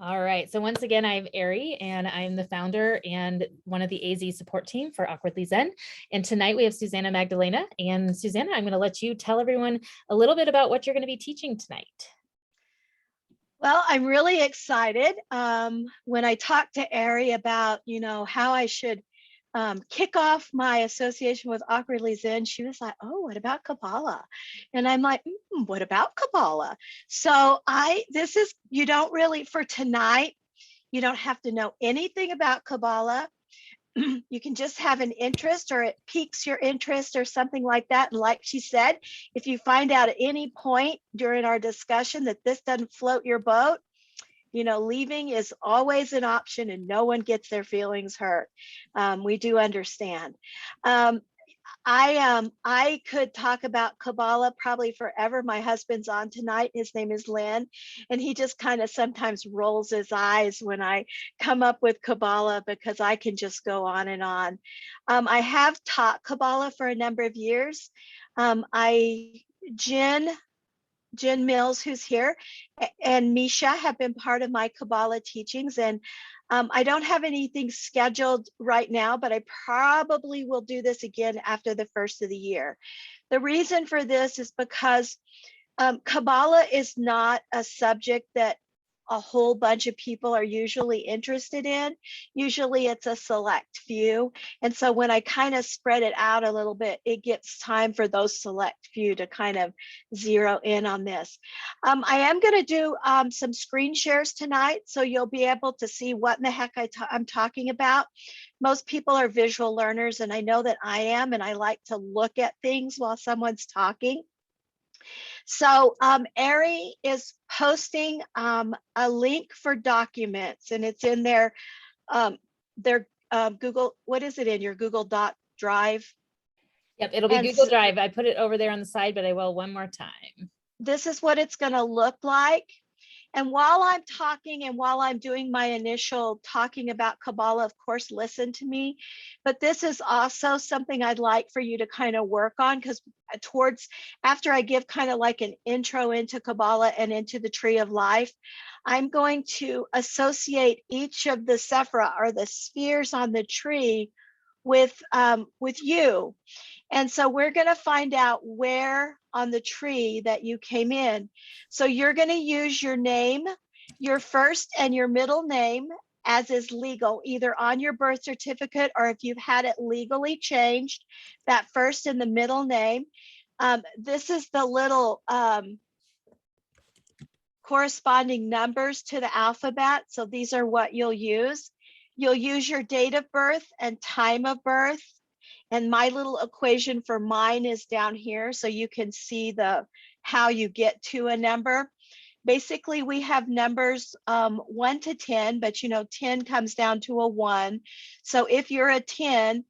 All right. So once again, I'm Ari, and I'm the founder and one of the AZ support team for Awkwardly Zen. And tonight we have Susanna Magdalena. And Susanna, I'm going to let you tell everyone a little bit about what you're going to be teaching tonight. Well, I'm really excited. When I talked to Ari about, how I should kick off my association with Awkwardly Zen, she was like, "Oh, what about Kabbalah?" And I'm like, "What about Kabbalah?" So you don't really, for tonight, you don't have to know anything about Kabbalah. You can just have an interest, or it piques your interest or something like that. And like she said, if you find out at any point during our discussion that this doesn't float your boat, leaving is always an option and no one gets their feelings hurt. We do understand. I could talk about Kabbalah probably forever. My husband's on tonight. His name is Lynn, and he just kind of sometimes rolls his eyes when I come up with Kabbalah because I can just go on and on. I have taught Kabbalah for a number of years. Jen Mills, who's here, and Misha have been part of my Kabbalah teachings. And I don't have anything scheduled right now, but I probably will do this again after the first of the year. The reason for this is because Kabbalah is not a subject that a whole bunch of people are usually interested in. Usually it's a select few. And so when I kind of spread it out a little bit, it gets time for those select few to kind of zero in on this. I am going to do some screen shares tonight, so you'll be able to see what in the heck I'm talking about. Most people are visual learners, and I know that I am, and I like to look at things while someone's talking. So Ari is posting a link for documents, and it's in their Google, what is it in your Google Drive? Yep, it'll be Google Drive. I put it over there on the side, but I will one more time. This is what it's going to look like. And while I'm talking and while I'm doing my initial talking about Kabbalah, of course, listen to me. But this is also something I'd like for you to kind of work on, because after I give kind of like an intro into Kabbalah and into the tree of life, I'm going to associate each of the sephira, or the spheres on the tree, with you. And so we're going to find out where on the tree that you came in. So you're going to use your name, your first and your middle name, as is legal, either on your birth certificate, or if you've had it legally changed, that first and the middle name. This is the little corresponding numbers to the alphabet. So these are what you'll use. You'll use your date of birth and time of birth. And my little equation for mine is down here, so you can see how you get to a number. Basically, we have numbers 1 to 10, but 10 comes down to a 1. So if you're a 10,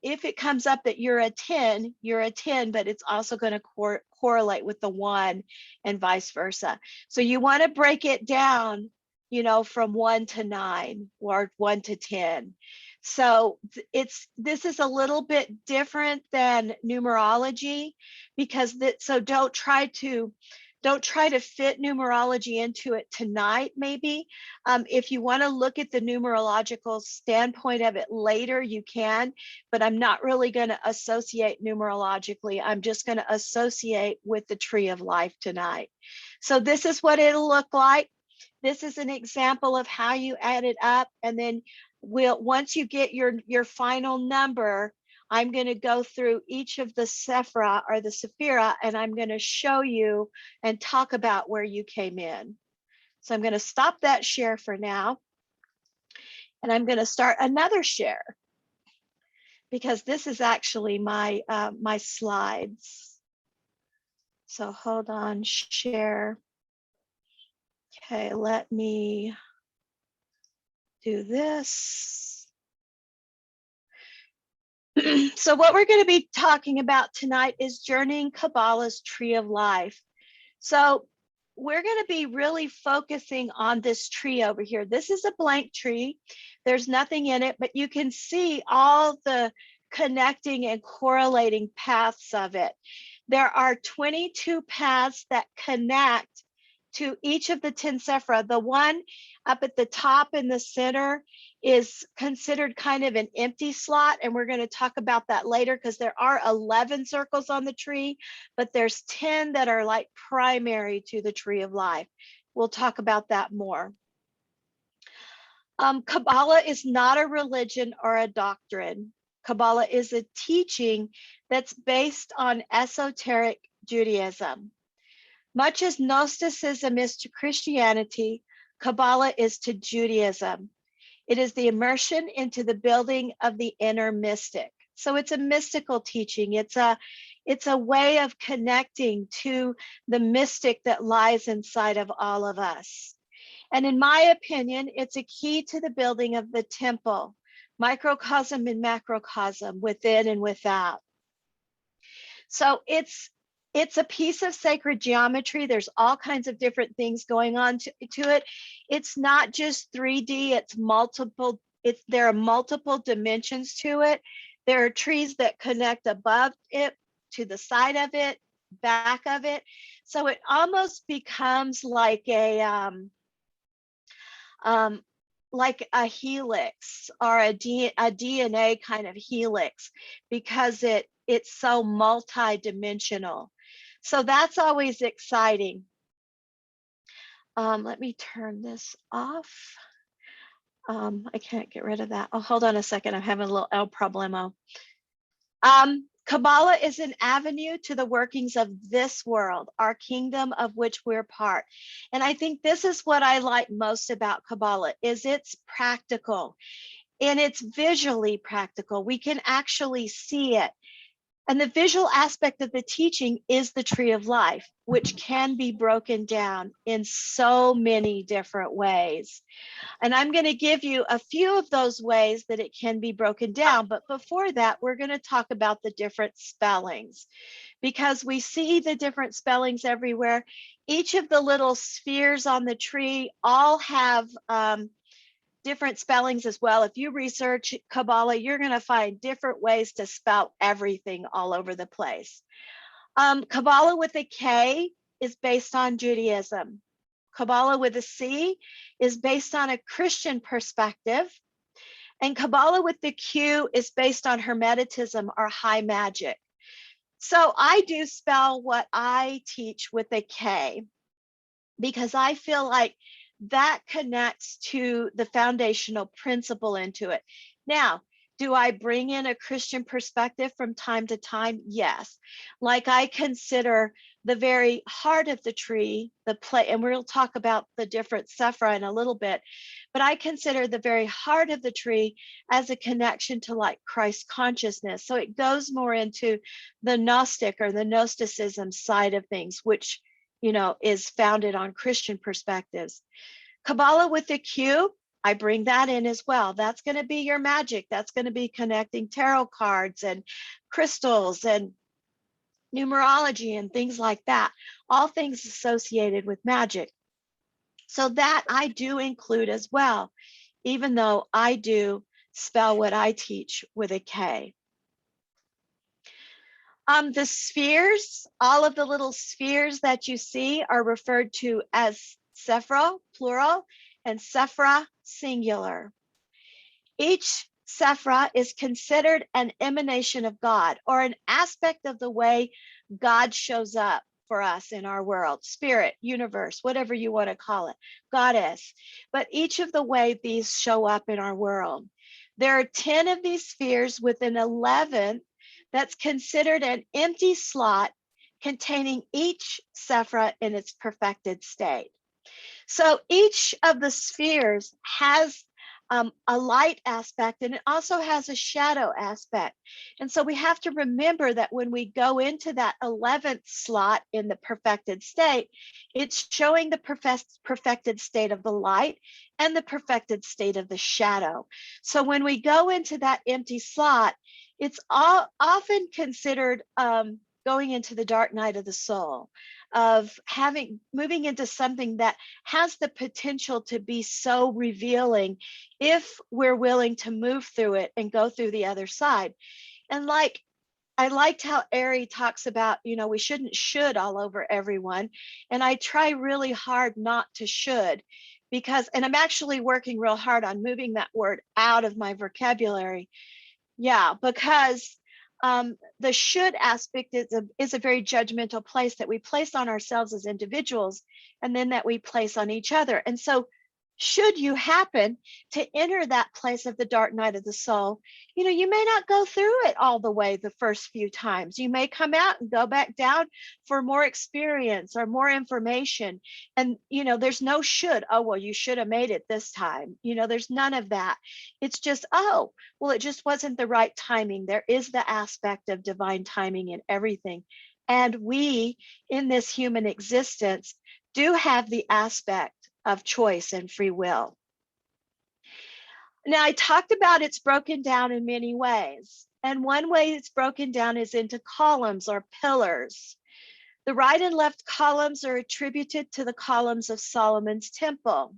if it comes up that you're a 10, you're a 10, but it's also going to correlate with the 1 and vice versa. So you want to break it down, from 1 to 9 or 1 to 10. So this is a little bit different than numerology, because don't try to fit numerology into it tonight. Maybe if you want to look at the numerological standpoint of it later, you can, but I'm not really going to associate numerologically. I'm just going to associate with the tree of life tonight. So this is what it'll look like. This is an example of how you add it up, and then once you get your final number, I'm going to go through each of the sephira, or the sephira, and I'm going to show you and talk about where you came in. So I'm going to stop that share for now, and I'm going to start another share, because this is actually my my slides. So hold on, share. Okay, let me do this. So what we're going to be talking about tonight is journeying Kabbalah's tree of life. So we're going to be really focusing on this tree over here. This is a blank tree. There's nothing in it, but you can see all the connecting and correlating paths of it. There are 22 paths that connect to each of the 10 sephira. The one up at the top in the center is considered kind of an empty slot, and we're going to talk about that later because there are 11 circles on the tree, but there's 10 that are like primary to the tree of life. We'll talk about that more. Kabbalah is not a religion or a doctrine. Kabbalah is a teaching that's based on esoteric Judaism. Much as Gnosticism is to Christianity, Kabbalah is to Judaism. It is the immersion into the building of the inner mystic. So it's a mystical teaching. It's a way of connecting to the mystic that lies inside of all of us. And in my opinion, it's a key to the building of the temple, microcosm and macrocosm, within and without. So it's a piece of sacred geometry. There's all kinds of different things going on to it. It's not just 3D, it's multiple. There are multiple dimensions to it. There are trees that connect above it, to the side of it, back of it. So it almost becomes like a helix or a DNA kind of helix, because it's so multi-dimensional. So that's always exciting. Let me turn this off. I can't get rid of that. Oh, hold on a second. I'm having a little El Problemo. Kabbalah is an avenue to the workings of this world, our kingdom of which we're part. And I think this is what I like most about Kabbalah, is it's practical and it's visually practical. We can actually see it. And the visual aspect of the teaching is the tree of life, which can be broken down in so many different ways. And I'm going to give you a few of those ways that it can be broken down. But before that, we're going to talk about the different spellings, because we see the different spellings everywhere. Each of the little spheres on the tree all have different spellings as well. If you research Kabbalah, you're going to find different ways to spell everything all over the place. Kabbalah with a K is based on Judaism. Kabbalah with a C is based on a Christian perspective. And Kabbalah with the Q is based on Hermeticism or high magic. So I do spell what I teach with a K, because I feel like that connects to the foundational principle into it. Now, do I bring in a Christian perspective from time to time? Yes. Like I consider the very heart of the tree, and we'll talk about the different sephira in a little bit, but I consider the very heart of the tree as a connection to like Christ consciousness. So it goes more into the Gnostic or the Gnosticism side of things, which, you know, is founded on Christian perspectives. Kabbalah with the Q, I bring that in as well. That's going to be your magic. That's going to be connecting tarot cards and crystals and numerology and things like that. All things associated with magic. So that I do include as well, even though I do spell what I teach with a K. The spheres, all of the little spheres that you see are referred to as sephira, plural, and sephira, singular. Each sephira is considered an emanation of God, or an aspect of the way God shows up for us in our world, spirit, universe, whatever you want to call it, goddess. But each of the way these show up in our world. There are 10 of these spheres with an 11th that's considered an empty slot containing each sephira in its perfected state. So each of the spheres has a light aspect, and it also has a shadow aspect. And so we have to remember that when we go into that 11th slot in the perfected state, it's showing the perfected state of the light and the perfected state of the shadow. So when we go into that empty slot, it's often considered going into the dark night of the soul, of moving into something that has the potential to be so revealing if we're willing to move through it and go through the other side. And like I liked how Ari talks about, we shouldn't should all over everyone. And I try really hard not to should, because, and I'm actually working real hard on moving that word out of my vocabulary. Yeah, because the should aspect is a very judgmental place that we place on ourselves as individuals, and then that we place on each other. And so should you happen to enter that place of the dark night of the soul, you may not go through it all the way the first few times. You may come out and go back down for more experience or more information. And, there's no should, oh, well, you should have made it this time. There's none of that. It's just, oh, well, it just wasn't the right timing. There is the aspect of divine timing in everything. And we, in this human existence, do have the aspect of choice and free will. Now, I talked about it's broken down in many ways. And one way it's broken down is into columns or pillars. The right and left columns are attributed to the columns of Solomon's temple.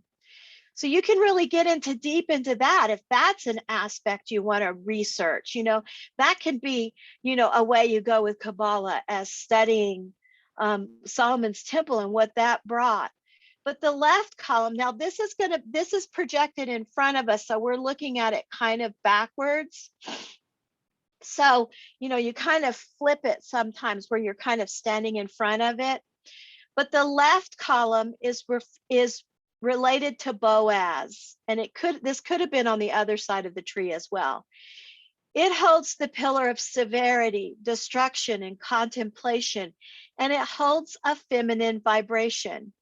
So you can really get deep into that if that's an aspect you want to research. That can be, a way you go with Kabbalah, as studying Solomon's temple and what that brought. But the left column, now this is projected in front of us. So we're looking at it kind of backwards. So, you kind of flip it sometimes where you're kind of standing in front of it. But the left column is related to Boaz. And this could have been on the other side of the tree as well. It holds the pillar of severity, destruction, and contemplation. And it holds a feminine vibration.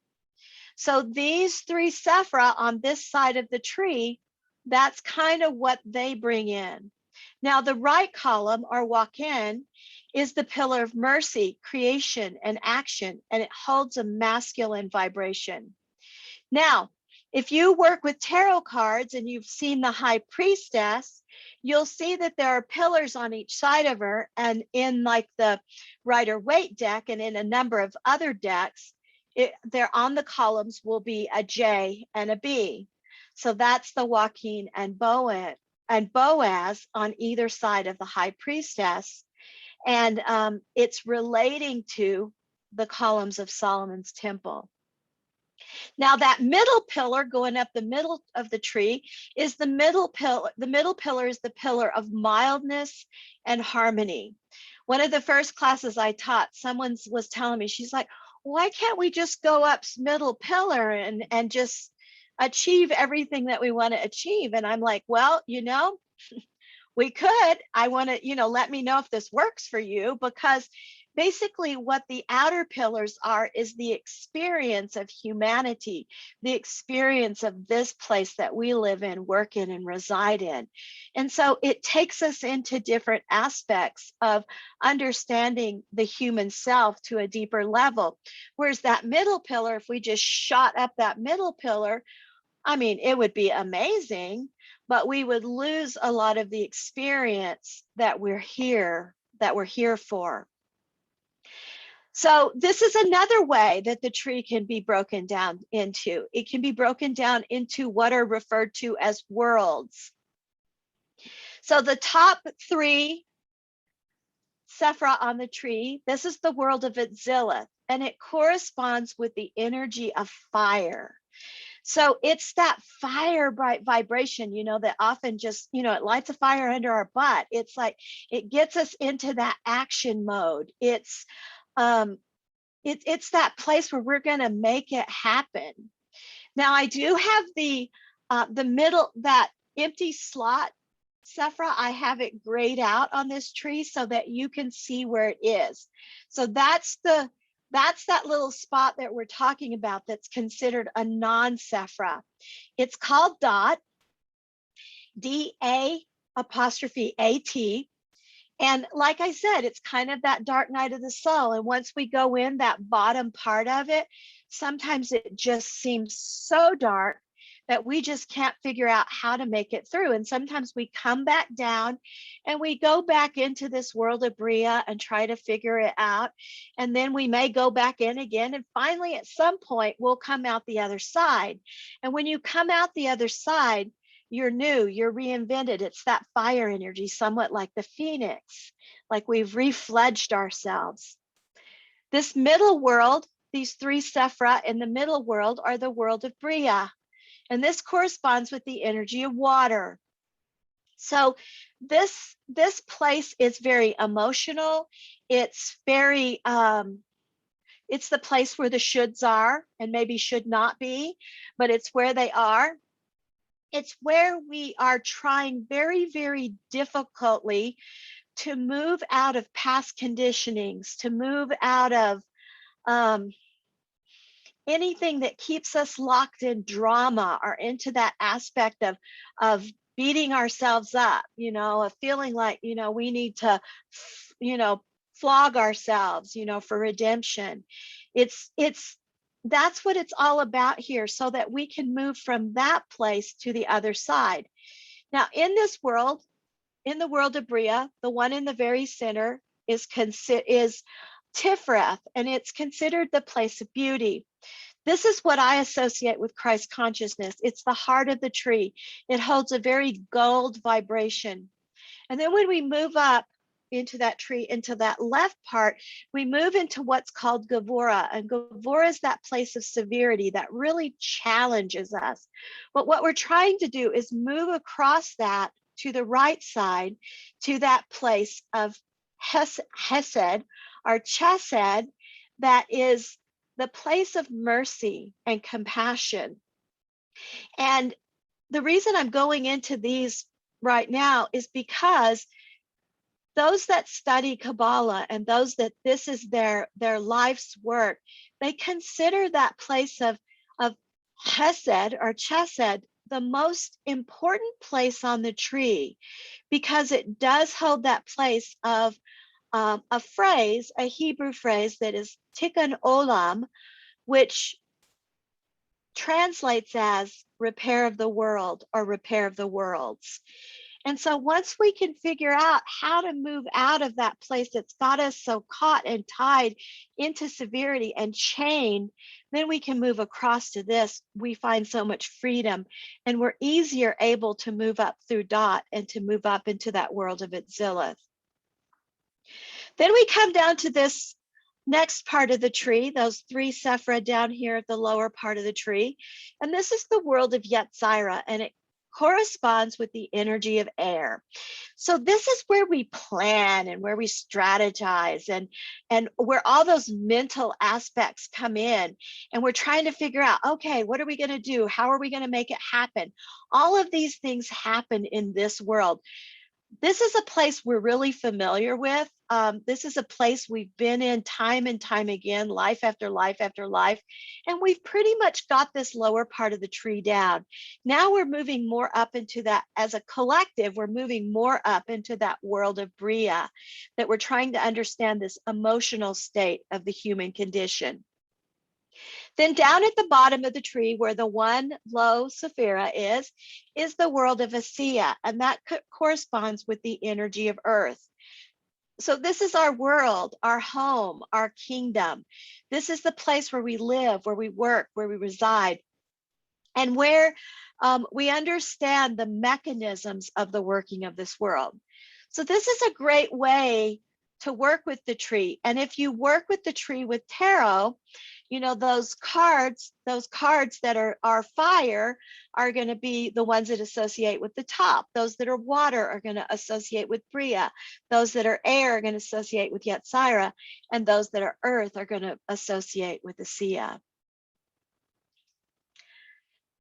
So these three sephra on this side of the tree, that's kind of what they bring in. Now, the right column, or walk-in, is the pillar of mercy, creation, and action, and it holds a masculine vibration. Now, if you work with tarot cards and you've seen the high priestess, you'll see that there are pillars on each side of her, and in like the Rider-Waite deck and in a number of other decks, there on the columns will be a J and a B. So that's the Joaquin and Boaz on either side of the high priestess. And it's relating to the columns of Solomon's temple. Now that middle pillar going up the middle of the tree is the middle pillar. The middle pillar is the pillar of mildness and harmony. One of the first classes I taught, someone was telling me, she's like, why can't we just go up middle pillar and just achieve everything that we want to achieve? And I'm like, well, we could. I want to, let me know if this works for you, because basically what the outer pillars are is the experience of humanity, the experience of this place that we live in, work in, and reside in. And so it takes us into different aspects of understanding the human self to a deeper level. Whereas that middle pillar, if we just shot up that middle pillar, I mean, it would be amazing, but we would lose a lot of the experience that we're here for. So this is another way that the tree can be broken down into. It can be broken down into what are referred to as worlds. So the top three sephra on the tree, this is the world of Itzilith, and it corresponds with the energy of fire. So it's that fire bright vibration, that often just, it lights a fire under our butt. It's like, it gets us into that action mode. It's that place where we're going to make it happen. Now, I do have the middle, that empty slot sephra, I have it grayed out on this tree so that you can see where it is. So that's that little spot that we're talking about that's considered a non-sephra. It's called Dot, D-A''AT. And like I said, it's kind of that dark night of the soul. And once we go in that bottom part of it, sometimes it just seems so dark that we just can't figure out how to make it through. And sometimes we come back down and we go back into this world of Bria and try to figure it out. And then we may go back in again. And finally, at some point, we'll come out the other side. And when you come out the other side, you're new, you're reinvented. It's that fire energy, somewhat like the phoenix, like we've refledged ourselves. This middle world, these three sephira in the middle world, are the world of Bria. And this corresponds with the energy of water. So this place is very emotional. It's very, it's the place where the shoulds are and maybe should not be, but it's where they are. It's where we are trying very, very difficultly to move out of past conditionings, to move out of anything that keeps us locked in drama or into that aspect of beating ourselves up, you know, of feeling like, you know, we need to, you know, flog ourselves, you know, for redemption. It's that's what it's all about here, so that we can move from that place to the other side. Now, in this world, in the world of Bria, the one in the very center is Tifrith, and it's considered the place of beauty. This is what I associate with Christ consciousness. It's the heart of the tree. It holds a very gold vibration. And then when we move up into that tree, into that left part, we move into what's called Gavura. And Gavura is that place of severity that really challenges us. But what we're trying to do is move across that to the right side, to that place of Hesed or Chesed, that is the place of mercy and compassion. And the reason I'm going into these right now is because those that study Kabbalah and those that this is their life's work, they consider that place of Hesed or Chesed the most important place on the tree, because it does hold that place of a phrase, a Hebrew phrase that is Tikkun Olam, which translates as repair of the world or repair of the worlds. And so once we can figure out how to move out of that place that's got us so caught and tied into severity and chained, then we can move across to this. We find so much freedom, and we're easier able to move up through Dot and to move up into that world of Itzilith. Then we come down to this next part of the tree, those three sephira down here at the lower part of the tree. And this is the world of Yetzirah, and it corresponds with the energy of air. So this is where we plan and where we strategize, and where all those mental aspects come in, and we're trying to figure out, okay, what are we going to do? How are we going to make it happen? All of these things happen in this world. This is a place we're really familiar with. This is a place we've been in time and time again, life after life after life, and we've pretty much got this lower part of the tree down. Now we're moving more up into that, as a collective, we're moving more up into that world of Bria, that we're trying to understand this emotional state of the human condition. Then down at the bottom of the tree, where the one low Sephira is the world of Asiya, and that corresponds with the energy of earth. So this is our world, our home, our kingdom. This is the place where we live, where we work, where we reside, and where we understand the mechanisms of the working of this world. So this is a great way to work with the tree. And if you work with the tree with tarot, you know, those cards that are fire are going to be the ones that associate with the top. Those that are water are going to associate with Bria. Those that are air are going to associate with Yetzirah. And those that are earth are going to associate with Asiya.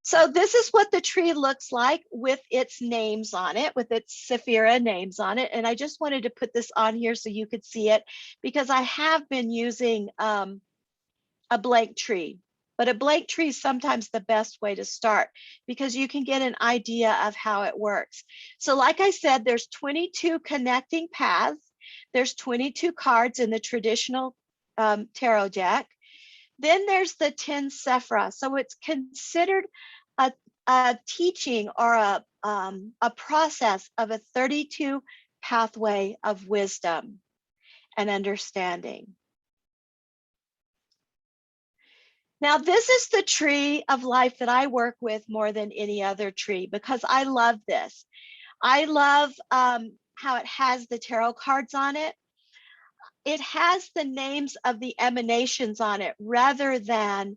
So this is what the tree looks like with its names on it, with its Sephira names on it. And I just wanted to put this on here so you could see it, because I have been using a blank tree, but a blank tree is sometimes the best way to start, because you can get an idea of how it works. So like I said, there's 22 connecting paths. There's 22 cards in the traditional tarot deck. Then there's the 10 Sephira. So it's considered a teaching or a process of a 32 pathway of wisdom and understanding. Now, this is the tree of life that I work with more than any other tree, because I love this. I love how it has the tarot cards on it, it has the names of the emanations on it rather than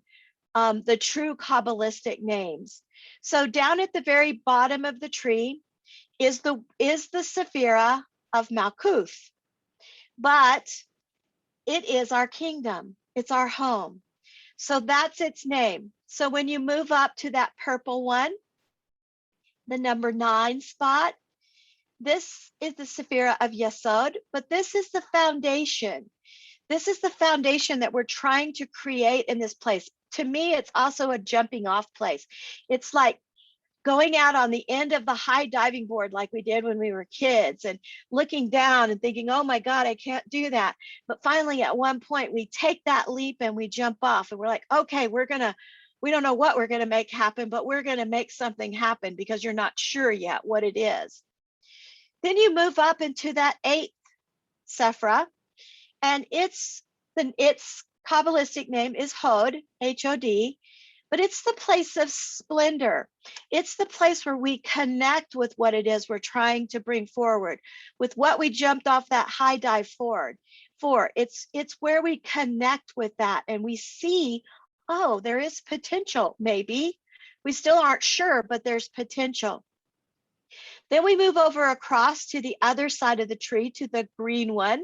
the true Kabbalistic names. So down at the very bottom of the tree is the Sephira of Malkuth, but it is our kingdom. It's our home. So that's its name. So when you move up to that purple one, the number 9 spot, this is the Sephira of Yesod, but this is the foundation. This is the foundation that we're trying to create in this place. To me, it's also a jumping off place. It's like going out on the end of the high diving board like we did when we were kids and looking down and thinking, oh my God, I can't do that. But finally, at one point, we take that leap and we jump off and we're like, okay, we don't know what we're going to make happen, but we're going to make something happen because you're not sure yet what it is. Then you move up into that 8th Sephira, and its Kabbalistic name is Hod, H-O-D, but it's the place of splendor. It's the place where we connect with what it is we're trying to bring forward, with what we jumped off that high dive for. It's where we connect with that and we see, oh, there is potential, maybe. We still aren't sure, but there's potential. Then we move over across to the other side of the tree, to the green one.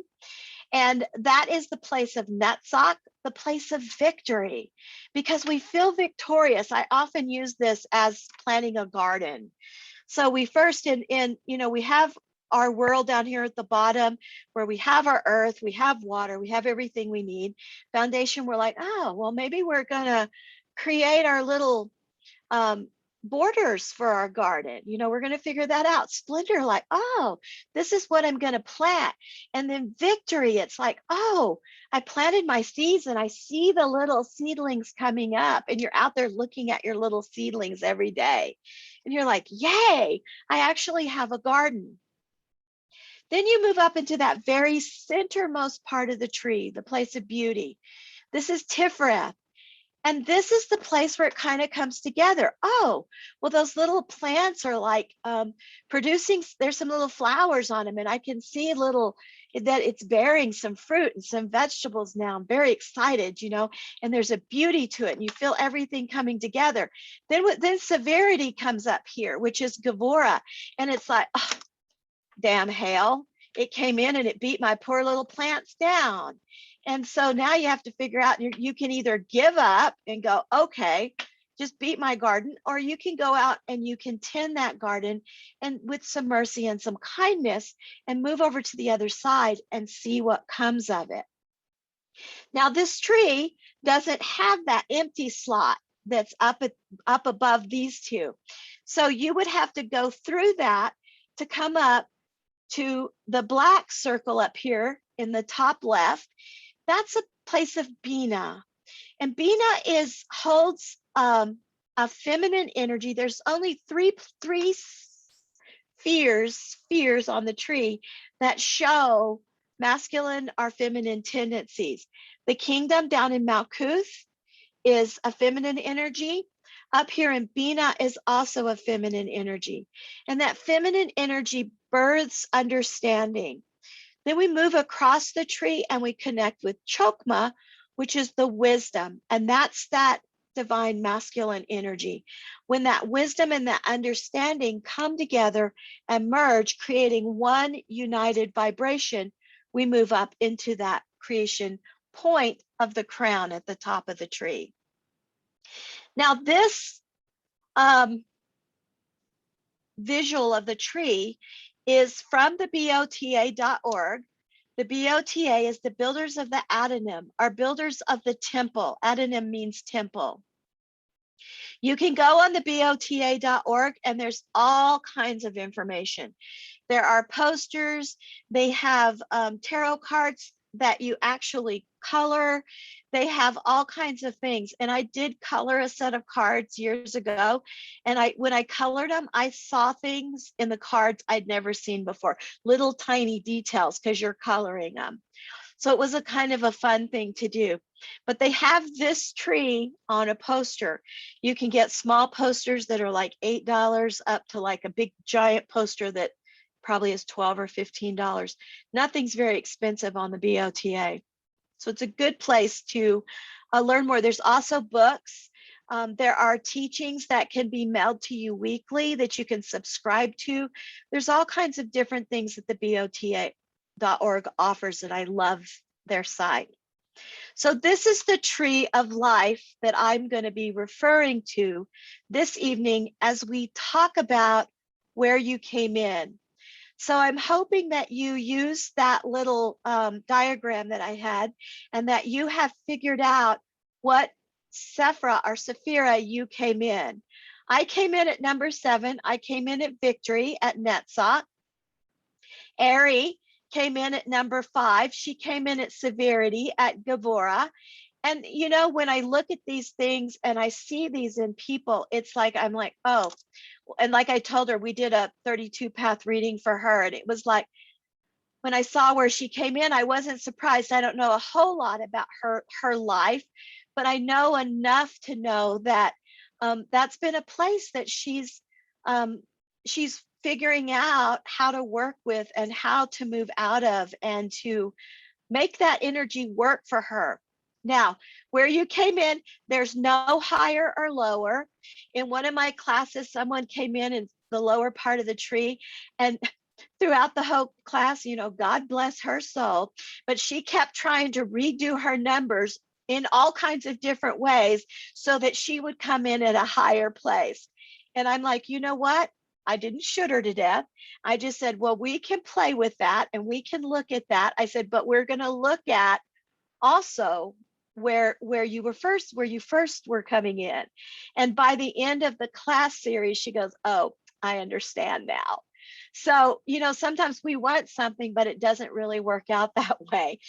And that is the place of Netzach, the place of victory, because we feel victorious. I often use this as planting a garden. So we first we have our world down here at the bottom where we have our earth, we have water, we have everything we need. Foundation, we're like, oh, well, maybe we're going to create our little borders for our garden. We're going to figure that out. Splendor, like, oh, this is what I'm going to plant. And then victory, it's like, oh, I planted my seeds and I see the little seedlings coming up, and you're out there looking at your little seedlings every day. And you're like, yay, I actually have a garden. Then you move up into that very centermost part of the tree, the place of beauty. This is Tiferet. And this is the place where it kind of comes together. Oh, well, those little plants are like producing, there's some little flowers on them, and I can see that it's bearing some fruit and some vegetables now. I'm very excited, and there's a beauty to it, and you feel everything coming together. Then severity comes up here, which is Gevurah, and it's like, oh, damn hail. It came in and it beat my poor little plants down. And so now you have to figure out, you can either give up and go, okay, just beat my garden, or you can go out and you can tend that garden and with some mercy and some kindness and move over to the other side and see what comes of it. Now, this tree doesn't have that empty slot that's up above these two. So you would have to go through that to come up to the black circle up here in the top left. That's a place of Bina. And Bina holds a feminine energy. There's only three spheres on the tree that show masculine or feminine tendencies. The kingdom down in Malkuth is a feminine energy. Up here in Bina is also a feminine energy. And that feminine energy births understanding. Then we move across the tree and we connect with Chokmah, which is the wisdom. And that's that divine masculine energy. When that wisdom and that understanding come together and merge, creating one united vibration, we move up into that creation point of the crown at the top of the tree. Now, this visual of the tree is from the BOTA.org. The BOTA is the builders of the Adonam, are builders of the temple. Adonam means temple. You can go on the BOTA.org and there's all kinds of information. There are posters. They have tarot cards that you actually color. They have all kinds of things. And I did color a set of cards years ago. And when I colored them, I saw things in the cards I'd never seen before, little tiny details because you're coloring them. So it was a kind of a fun thing to do. But they have this tree on a poster. You can get small posters that are like $8 up to like a big giant poster that probably is $12 or $15. Nothing's very expensive on the BOTA. So it's a good place to learn more. There's also books. There are teachings that can be mailed to you weekly that you can subscribe to. There's all kinds of different things that the BOTA.org offers, and I love their site. So this is the tree of life that I'm going to be referring to this evening as we talk about where you came in. So I'm hoping that you use that little diagram that I had, and that you have figured out what Sephira or Sephira you came in. I came in at number 7. I came in at victory at Netzach. Ari came in at number 5. She came in at severity at Gevora. And, you know, when I look at these things and I see these in people, it's like, I'm like, oh, and like I told her, we did a 32 path reading for her. And it was like, when I saw where she came in, I wasn't surprised. I don't know a whole lot about her life, but I know enough to know that that's been a place that she's figuring out how to work with and how to move out of and to make that energy work for her. Now, where you came in, there's no higher or lower. In one of my classes, someone came in the lower part of the tree, and throughout the whole class, you know, God bless her soul, but she kept trying to redo her numbers in all kinds of different ways so that she would come in at a higher place. And I'm like, you know what? I didn't shoot her to death. I just said, well, we can play with that and we can look at that. I said, but we're going to look at also where you first were coming in. And by the end of the class series, she goes, oh, I understand now. So, you know, sometimes we want something, but it doesn't really work out that way.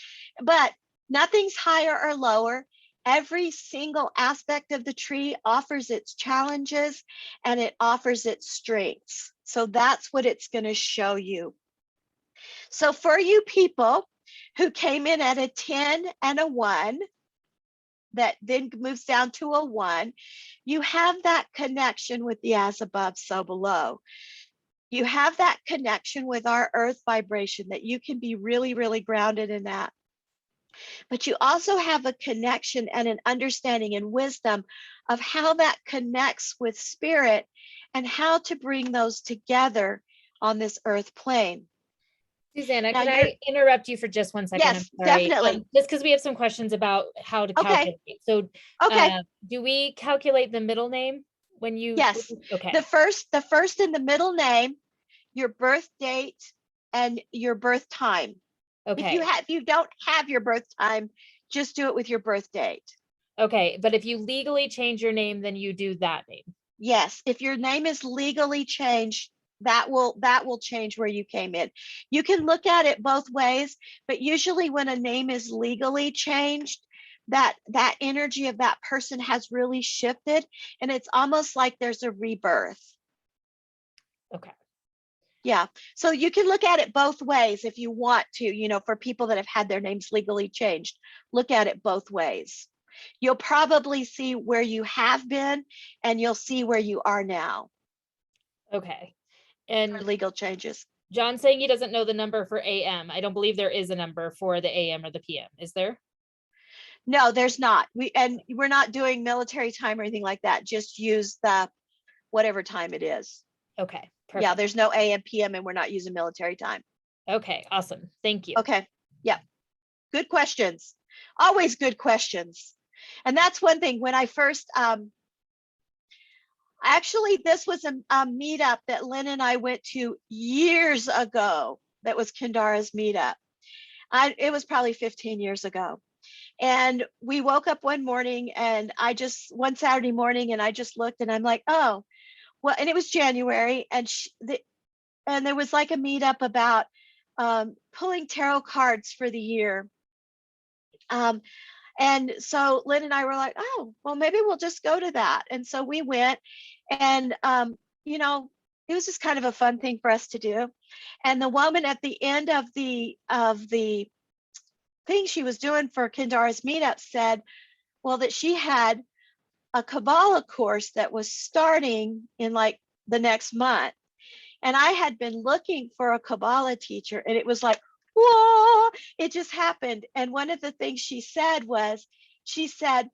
But nothing's higher or lower. Every single aspect of the tree offers its challenges and it offers its strengths. So that's what it's going to show you. So for you people who came in at a 10 and a 1, that then moves down to a 1, you have that connection with the as above, so below. You have that connection with our earth vibration that you can be really, really grounded in that. But you also have a connection and an understanding and wisdom of how that connects with spirit and how to bring those together on this earth plane. Susanna, Now can I interrupt you for just 1 second? Yes, I'm sorry. definitely. Just because we have some questions about how to calculate. So do we calculate the middle name when you? Yes. Okay. The first and the middle name, your birth date, and your birth time. Okay. If you don't have your birth time, just do it with your birth date. Okay. But if you legally change your name, then you do that name. Yes. If your name is legally changed, that will change where you came in. You can look at it both ways, but usually when a name is legally changed, that energy of that person has really shifted, and it's almost like there's a rebirth. Okay. Yeah. So you can look at it both ways if you want to, you know, for people that have had their names legally changed, look at it both ways. You'll probably see where you have been and you'll see where you are now. Okay. And for legal changes. John's saying he doesn't know the number for AM. I don't believe there is a number for the AM or the PM. Is there? No, there's not. We're not doing military time or anything like that. Just use the whatever time it is. Okay. Perfect. Yeah, there's no AM, PM, and we're not using military time. Okay, awesome. Thank you. Okay. Yeah. Good questions. Always good questions. And that's one thing when I first actually, this was a meetup that Lynn and I went to years ago. That was Kendara's meetup. It was probably 15 years ago. And we woke up one morning and one Saturday morning, and I just looked and I'm like, oh, well, and it was January, and and there was like a meetup about pulling tarot cards for the year. And so Lynn and I were like, oh, well, maybe we'll just go to that. And so we went, and you know, it was just kind of a fun thing for us to do. And the woman at the end of the thing she was doing for Kendara's meetup said, well, that she had a Kabbalah course that was starting in like the next month. And I had been looking for a Kabbalah teacher, and it was like, whoa, it just happened. And one of the things she said was, she said,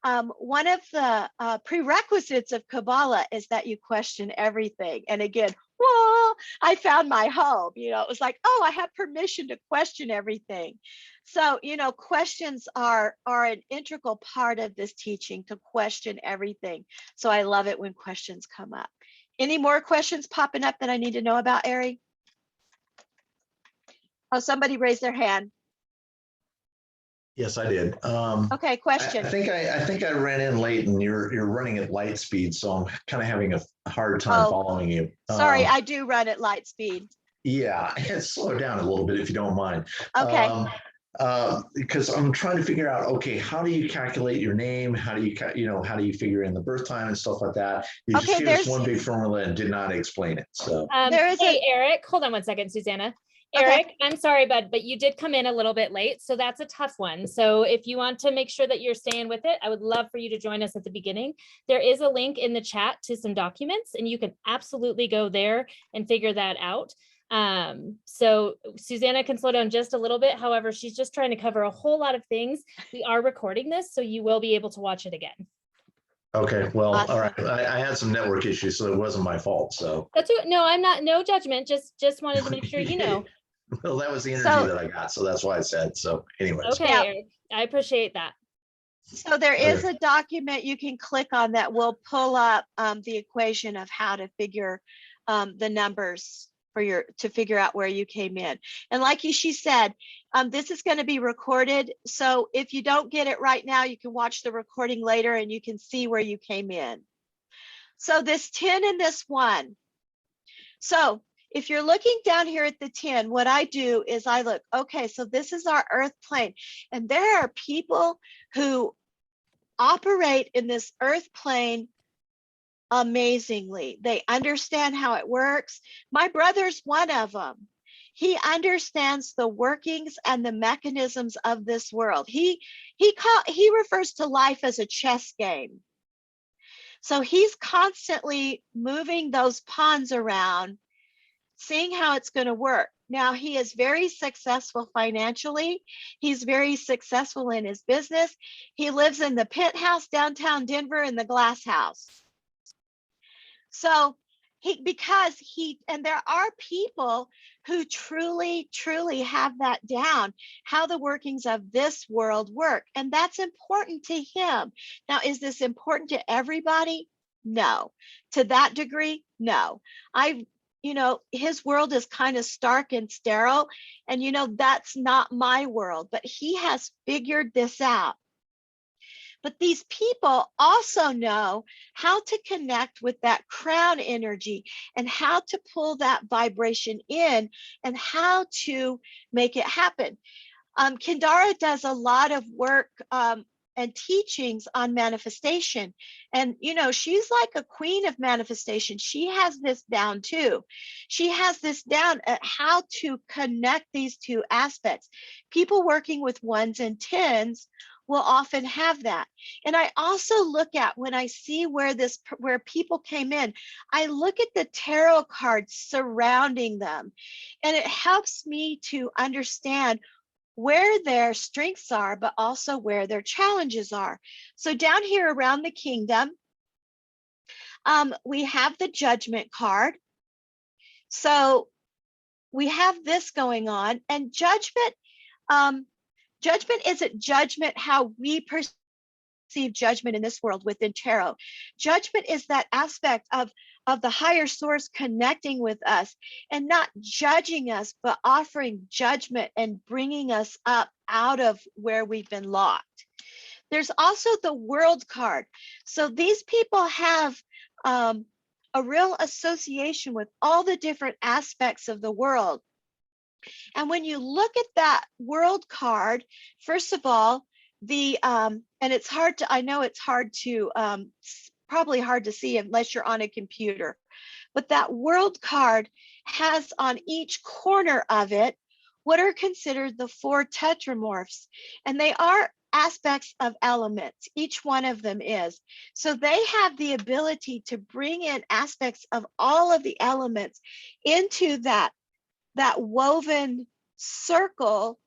one of the prerequisites of Kabbalah is that you question everything. And again, whoa, I found my home. You know, it was like, oh, I have permission to question everything. So, you know, questions are an integral part of this teaching, to question everything. So I love it when questions come up. Any more questions popping up that I need to know about, Ari? Oh, somebody raised their hand. Yes, I did. Okay, I question. think I ran in late, and you're running at light speed, so I'm kind of having a hard time Oh, following you. Sorry, I do run at light speed. Yeah, slow down a little bit if you don't mind. Okay. Because I'm trying to figure out, okay, how do you calculate your name? How do how do you figure in the birth time and stuff like that? You just Okay, gave us one big formula and did not explain it. So There is hey, Eric, hold on one second, Susanna. Okay. Eric, I'm sorry, bud, but you did come in a little bit late, so that's a tough one. So if you want to make sure that you're staying with it, I would love for you to join us at the beginning. There is a link in the chat to some documents, and you can absolutely go there and figure that out. So Susanna can slow down just a little bit. However, she's just trying to cover a whole lot of things. We are recording this, so you will be able to watch it again. okay, well, Awesome. all right. I had some network issues, so it wasn't my fault. So That's what, no, I'm not, no judgment. Just wanted to make sure you know. Well, that was the energy So- that I got, so that's why I said. So anyways. Okay, Yeah. Eric, I appreciate that. So there is Okay. a document you can click on that will pull up the equation of how to figure the numbers for to figure out where you came in. And like she said, this is going to be recorded. So if you don't get it right now, you can watch the recording later and you can see where you came in. So this 10 and this 1. So if you're looking down here at the 10, what I do is I look, okay, so this is our earth plane. And there are people who operate in this earth plane amazingly. They understand how it works. My brother's one of them. He understands the workings and the mechanisms of this world. He refers to life as a chess game. So he's constantly moving those pawns around, seeing how it's going to work. Now, he is very successful financially. He's very successful in his business. He lives in the penthouse downtown Denver in the glass house. So and there are people who truly, truly have that down, how the workings of this world work. And that's important to him. Now, is this important to everybody? No. To that degree? No. His world is kind of stark and sterile. And, that's not my world, but he has figured this out. But these people also know how to connect with that crown energy and how to pull that vibration in and how to make it happen. Kendara does a lot of work and teachings on manifestation. And, she's like a queen of manifestation. She has this down too. She has this down at how to connect these two aspects. People working with 1s and 10s will often have that. And I also look at, when I see where people came in, I look at the tarot cards surrounding them, and it helps me to understand where their strengths are, but also where their challenges are. So down here around the kingdom, we have the Judgment card. So we have this going on, and Judgment isn't judgment how we perceive judgment in this world within tarot. Judgment is that aspect of the higher source connecting with us and not judging us, but offering judgment and bringing us up out of where we've been locked. There's also the World card. So these people have a real association with all the different aspects of the world. And when you look at that World card, first of all, and it's hard to, I know it's hard to, probably hard to see unless you're on a computer, but that World card has on each corner of it what are considered the 4 tetramorphs. And they are aspects of elements. Each one of them is. So they have the ability to bring in aspects of all of the elements into that woven circle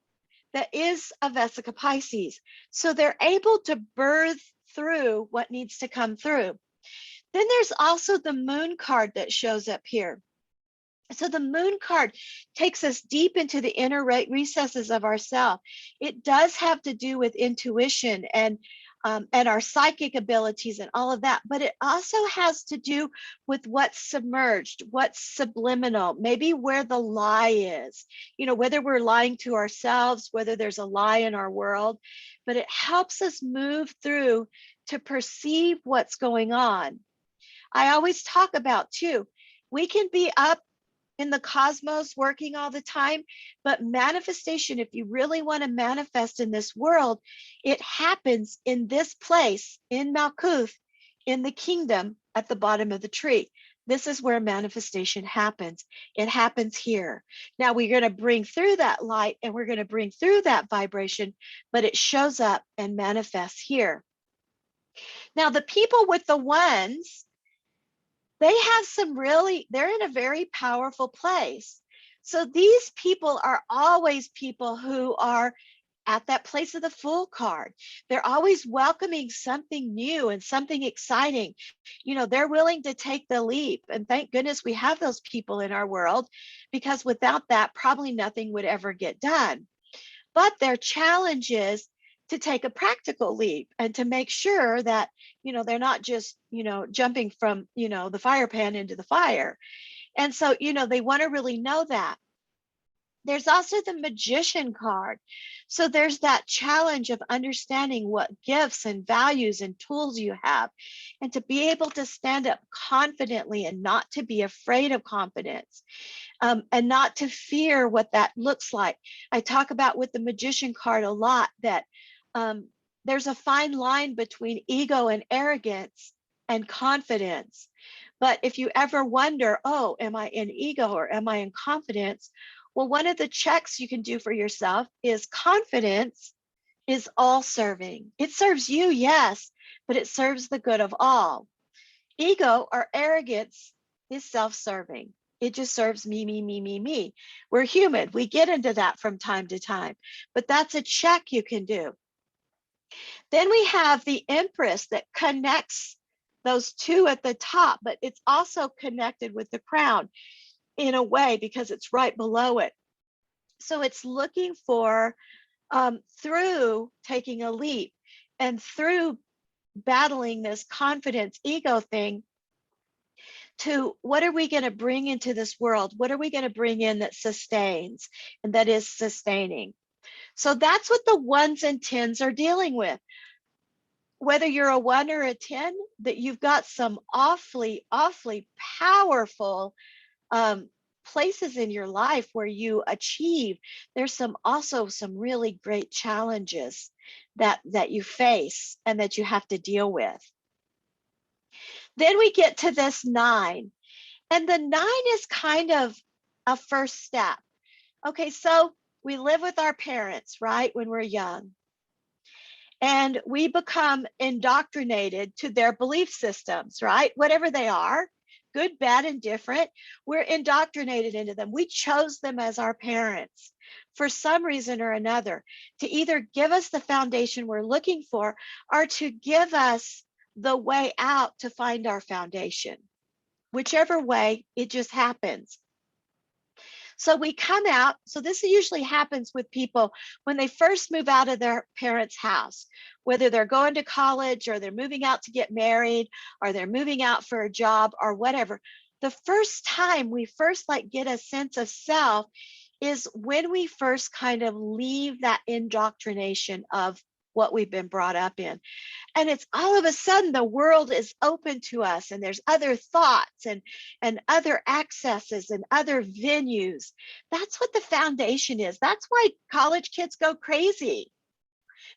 that is a Vesica Pisces. So they're able to birth through what needs to come through. Then there's also the moon card that shows up here. So the moon card takes us deep into the inner recesses of ourself. It does have to do with intuition and our psychic abilities and all of that, but it also has to do with what's submerged, what's subliminal, maybe where the lie is, you know, whether we're lying to ourselves, whether there's a lie in our world, but it helps us move through to perceive what's going on. I always talk about too, we can be up in the cosmos working all the time, but manifestation, if you really want to manifest in this world, it happens in this place, in Malkuth, in the kingdom at the bottom of the tree. This is where manifestation happens. It happens here. Now we're going to bring through that light and we're going to bring through that vibration, but it shows up and manifests here. Now the people with the ones, they have some really, they're in a very powerful place. So these people are always people who are at that place of the Fool card. They're always welcoming something new and something exciting. You know, they're willing to take the leap. And thank goodness we have those people in our world, because without that, probably nothing would ever get done. But their challenge is to take a practical leap and to make sure that, you know, they're not just, you know, jumping from, you know, the fire pan into the fire. And so, you know, they want to really know that. There's also the Magician card. So there's that challenge of understanding what gifts and values and tools you have, and to be able to stand up confidently and not to be afraid of confidence, and not to fear what that looks like. I talk about with the Magician card a lot that there's a fine line between ego and arrogance and confidence. But if you ever wonder, oh, am I in ego or am I in confidence? Well, one of the checks you can do for yourself is confidence is all serving. It serves you, yes, but it serves the good of all. Ego or arrogance is self-serving. It just serves me, me, me, me, me. We're human. We get into that from time to time, but that's a check you can do. Then we have the Empress that connects those two at the top, but it's also connected with the crown in a way because it's right below it. So it's looking for, through taking a leap and through battling this confidence ego thing, to what are we going to bring into this world? What are we going to bring in that sustains and that is sustaining? So that's what the 1s and 10s are dealing with. Whether you're a 1 or a 10, that you've got some awfully, awfully powerful places in your life where you achieve. There's also some really great challenges that you face and that you have to deal with. Then we get to this 9, and the 9 is kind of a first step. Okay, so we live with our parents, right, when we're young, and we become indoctrinated to their belief systems, right, whatever they are, good, bad, and different. We're indoctrinated into them. We chose them as our parents for some reason or another, to either give us the foundation we're looking for or to give us the way out to find our foundation. Whichever way, it just happens. So we come out, so this usually happens with people when they first move out of their parents' house, whether they're going to college or they're moving out to get married or they're moving out for a job or whatever. The first time we first get a sense of self is when we first kind of leave that indoctrination of what we've been brought up in. And it's all of a sudden the world is open to us, and there's other thoughts and other accesses and other venues. That's what the foundation is. That's why college kids go crazy.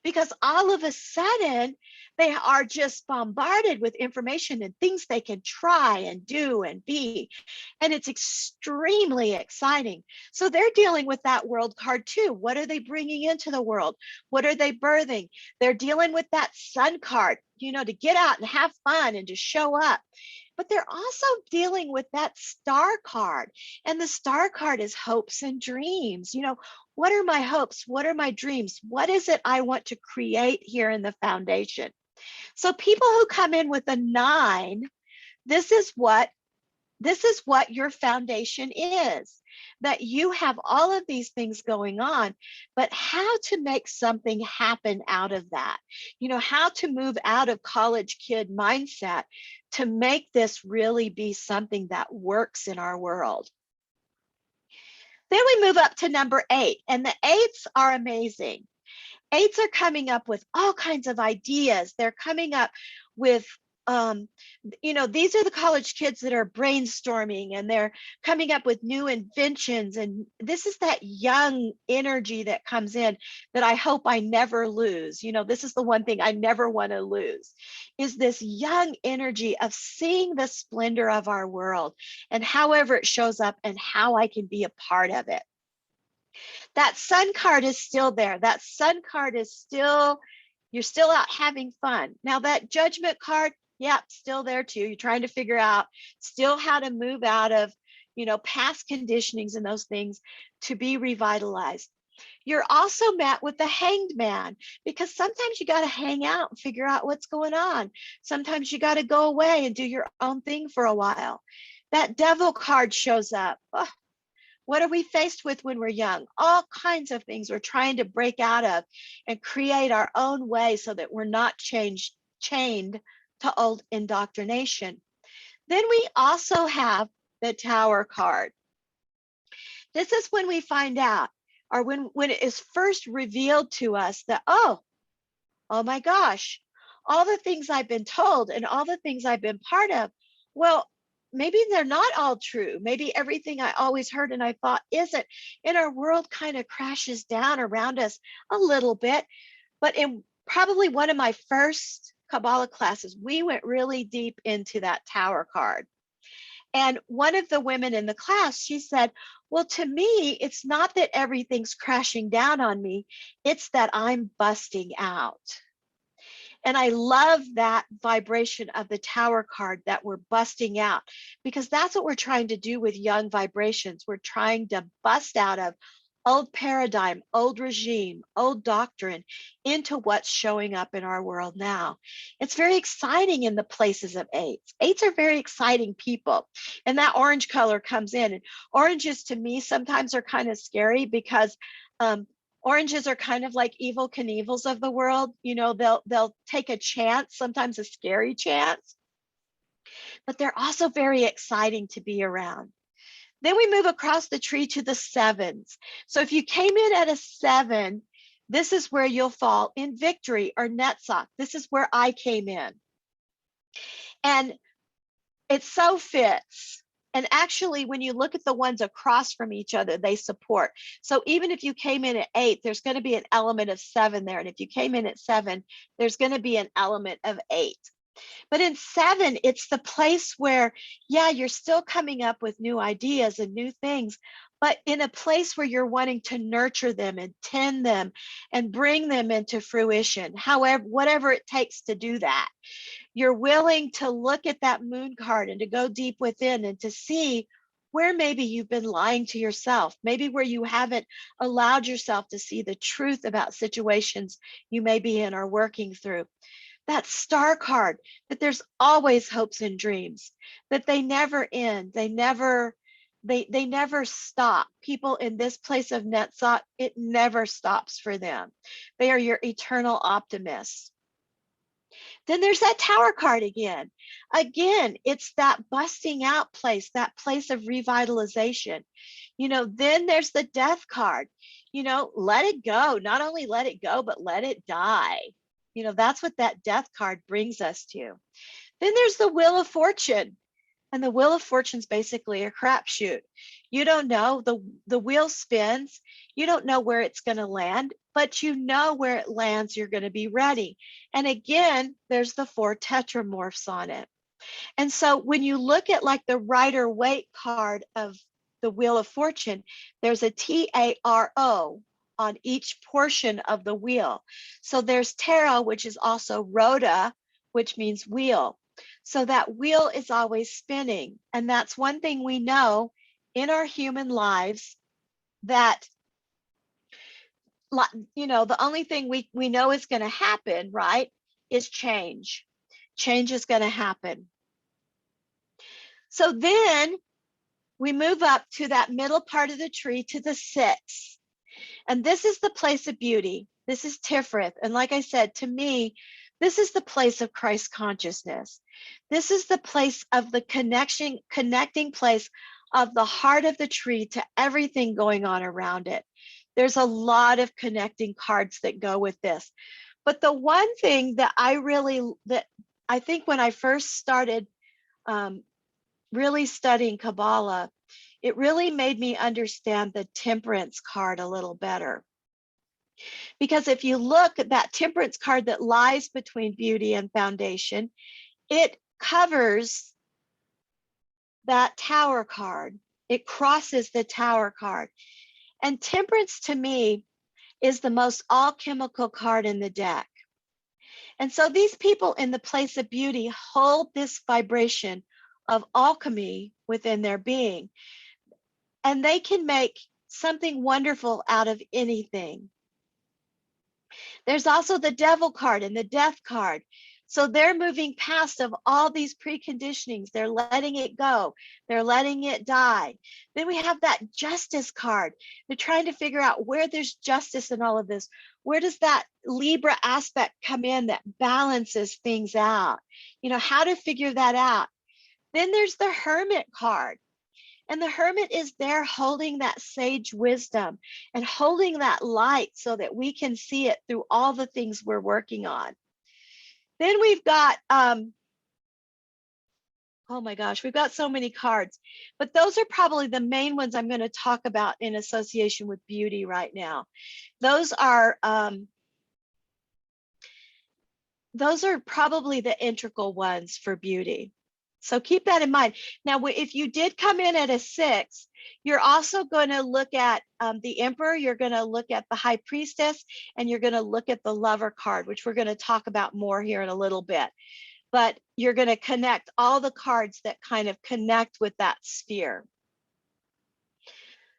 because all of a sudden they are just bombarded with information and things they can try and do and be. And it's extremely exciting. So they're dealing with that world card too. What are they bringing into the world? What are they birthing? They're dealing with that sun card, to get out and have fun and to show up. But they're also dealing with that star card. And the star card is hopes and dreams. What are my hopes? What are my dreams? What is it I want to create here in the foundation? So people who come in with a 9, this is what your foundation is, that you have all of these things going on, but how to make something happen out of that, how to move out of college kid mindset to make this really be something that works in our world. Then we move up to number 8, and the 8s are amazing. 8s are coming up with all kinds of ideas. They're coming up with, these are the college kids that are brainstorming and they're coming up with new inventions. And this is that young energy that comes in that I hope I never lose. This is the one thing I never want to lose, is this young energy of seeing the splendor of our world and however it shows up and how I can be a part of it. That sun card is still there. That sun card is still, you're still out having fun. Now that judgment card, yeah, still there too. You're trying to figure out still how to move out of, past conditionings and those things to be revitalized. You're also met with the hanged man, because sometimes you got to hang out and figure out what's going on. Sometimes you got to go away and do your own thing for a while. That devil card shows up. Oh, what are we faced with when we're young? All kinds of things we're trying to break out of and create our own way so that we're not chained to old indoctrination. Then we also have the Tower card. This is when we find out, or when it is first revealed to us that, oh my gosh, all the things I've been told and all the things I've been part of, well, maybe they're not all true. Maybe everything I always heard and I thought isn't. And our world kind of crashes down around us a little bit. But in probably one of my first Kabbalah classes, we went really deep into that Tower card. And one of the women in the class, she said, well, to me, it's not that everything's crashing down on me. It's that I'm busting out. And I love that vibration of the Tower card, that we're busting out, because that's what we're trying to do with young vibrations. We're trying to bust out of old paradigm, old regime, old doctrine into what's showing up in our world now. It's very exciting in the places of 8s. 8s are very exciting people. And that orange color comes in. And oranges to me sometimes are kind of scary, because oranges are kind of like evil Knievels of the world. They'll take a chance, sometimes a scary chance, but they're also very exciting to be around. Then we move across the tree to the 7s. So if you came in at a 7, this is where you'll fall in victory or Netzach. This is where I came in. And it so fits. And actually, when you look at the ones across from each other, they support. So even if you came in at 8, there's going to be an element of 7 there. And if you came in at 7, there's going to be an element of 8. But in 7, it's the place where, yeah, you're still coming up with new ideas and new things, but in a place where you're wanting to nurture them and tend them and bring them into fruition, however, whatever it takes to do that. You're willing to look at that moon card and to go deep within and to see where maybe you've been lying to yourself, maybe where you haven't allowed yourself to see the truth about situations you may be in or working through. That star card, that there's always hopes and dreams, that they never end. They never stop. People in this place of Netzach, it never stops for them. They are your eternal optimists. Then there's that Tower card again. Again, it's that busting out place, that place of revitalization. Then there's the Death card. Let it go. Not only let it go, but let it die. That's what that Death card brings us to. Then there's the Wheel of Fortune. And the Wheel of Fortune's basically a crapshoot. You don't know, the wheel spins, you don't know where it's going to land, but you know where it lands, you're going to be ready. And again, there's the 4 tetramorphs on it. And so when you look at like the Rider-Waite card of the Wheel of Fortune, there's a T-A-R-O on each portion of the wheel. So there's tarot, which is also rota, which means wheel. So that wheel is always spinning. And that's one thing we know in our human lives, that, you know, the only thing we know is going to happen, right, is change. Change is going to happen. So then we move up to that middle part of the tree to the 6. And this is the place of beauty. This is Tiferet. And like I said, to me, this is the place of Christ consciousness. This is the place of the connecting place of the heart of the tree to everything going on around it. There's a lot of connecting cards that go with this. But the one thing that I think when I first started really studying Kabbalah, it really made me understand the Temperance card a little better. Because if you look at that Temperance card that lies between beauty and foundation, it covers that Tower card. It crosses the Tower card. And Temperance to me is the most alchemical card in the deck. And so these people in the place of beauty hold this vibration of alchemy within their being. And they can make something wonderful out of anything. There's also the Devil card and the Death card. So they're moving past of all these preconditionings. They're letting it go. They're letting it die. Then we have that Justice card. They're trying to figure out where there's justice in all of this. Where does that Libra aspect come in that balances things out? You know, how to figure that out. Then there's the Hermit card. And the Hermit is there holding that sage wisdom and holding that light so that we can see it through all the things we're working on. Then we've got, oh my gosh, we've got so many cards, but those are probably the main ones I'm going to talk about in association with beauty right now. Those are probably the integral ones for beauty. So keep that in mind. Now, if you did come in at a 6, you're also going to look at the Emperor, you're going to look at the High Priestess, and you're going to look at the Lover card, which we're going to talk about more here in a little bit. But you're going to connect all the cards that kind of connect with that sphere.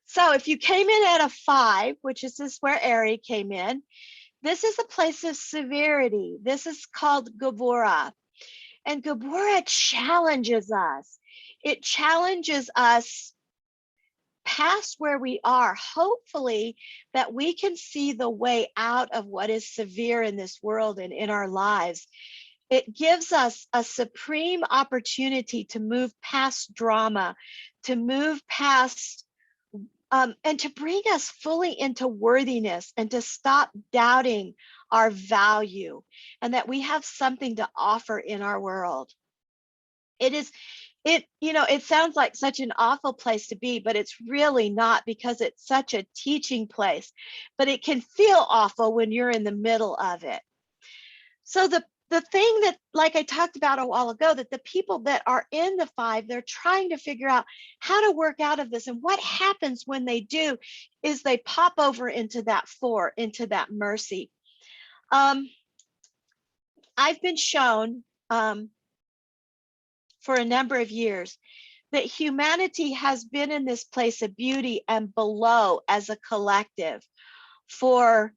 So if you came in at a 5, which is this where Ari came in, this is a place of severity. This is called Gabora. And Gabora challenges us. It challenges us past where we are, hopefully that we can see the way out of what is severe in this world and in our lives. It gives us a supreme opportunity to move past drama, to move past, and to bring us fully into worthiness and to stop doubting our value and that we have something to offer in our world. It sounds like such an awful place to be, but it's really not, because it's such a teaching place, but it can feel awful when you're in the middle of it. So the thing that, like I talked about a while ago, that the people that are in the 5, they're trying to figure out how to work out of this. And what happens when they do is they pop over into that 4, into that mercy. I've been shown for a number of years that humanity has been in this place of beauty and below as a collective for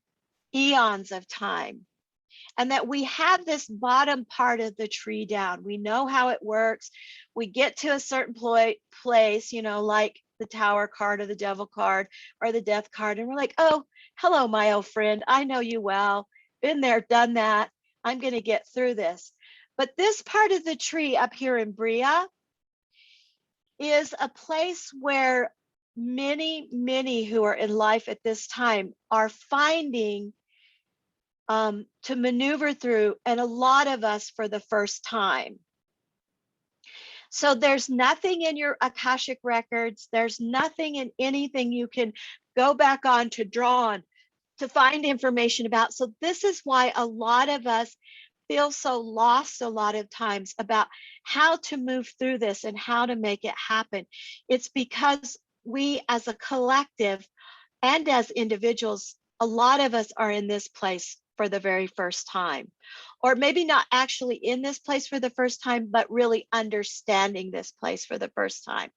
eons of time. And that we have this bottom part of the tree down. We know how it works. We get to a certain place, you know, like the Tower card or the Devil card or the Death card. And we're like, oh, hello, my old friend. I know you well. Been there, done that. I'm going to get through this. But this part of the tree up here in Bria is a place where many, many who are in life at this time are finding to maneuver through, and a lot of us for the first time. So there's nothing in your Akashic records. There's nothing in anything you can go back on to draw on to find information about. So this is why a lot of us feel so lost a lot of times about how to move through this and how to make it happen. It's because we as a collective and as individuals, a lot of us are in this place for the very first time, or maybe not actually in this place for the first time, but really understanding this place for the first time.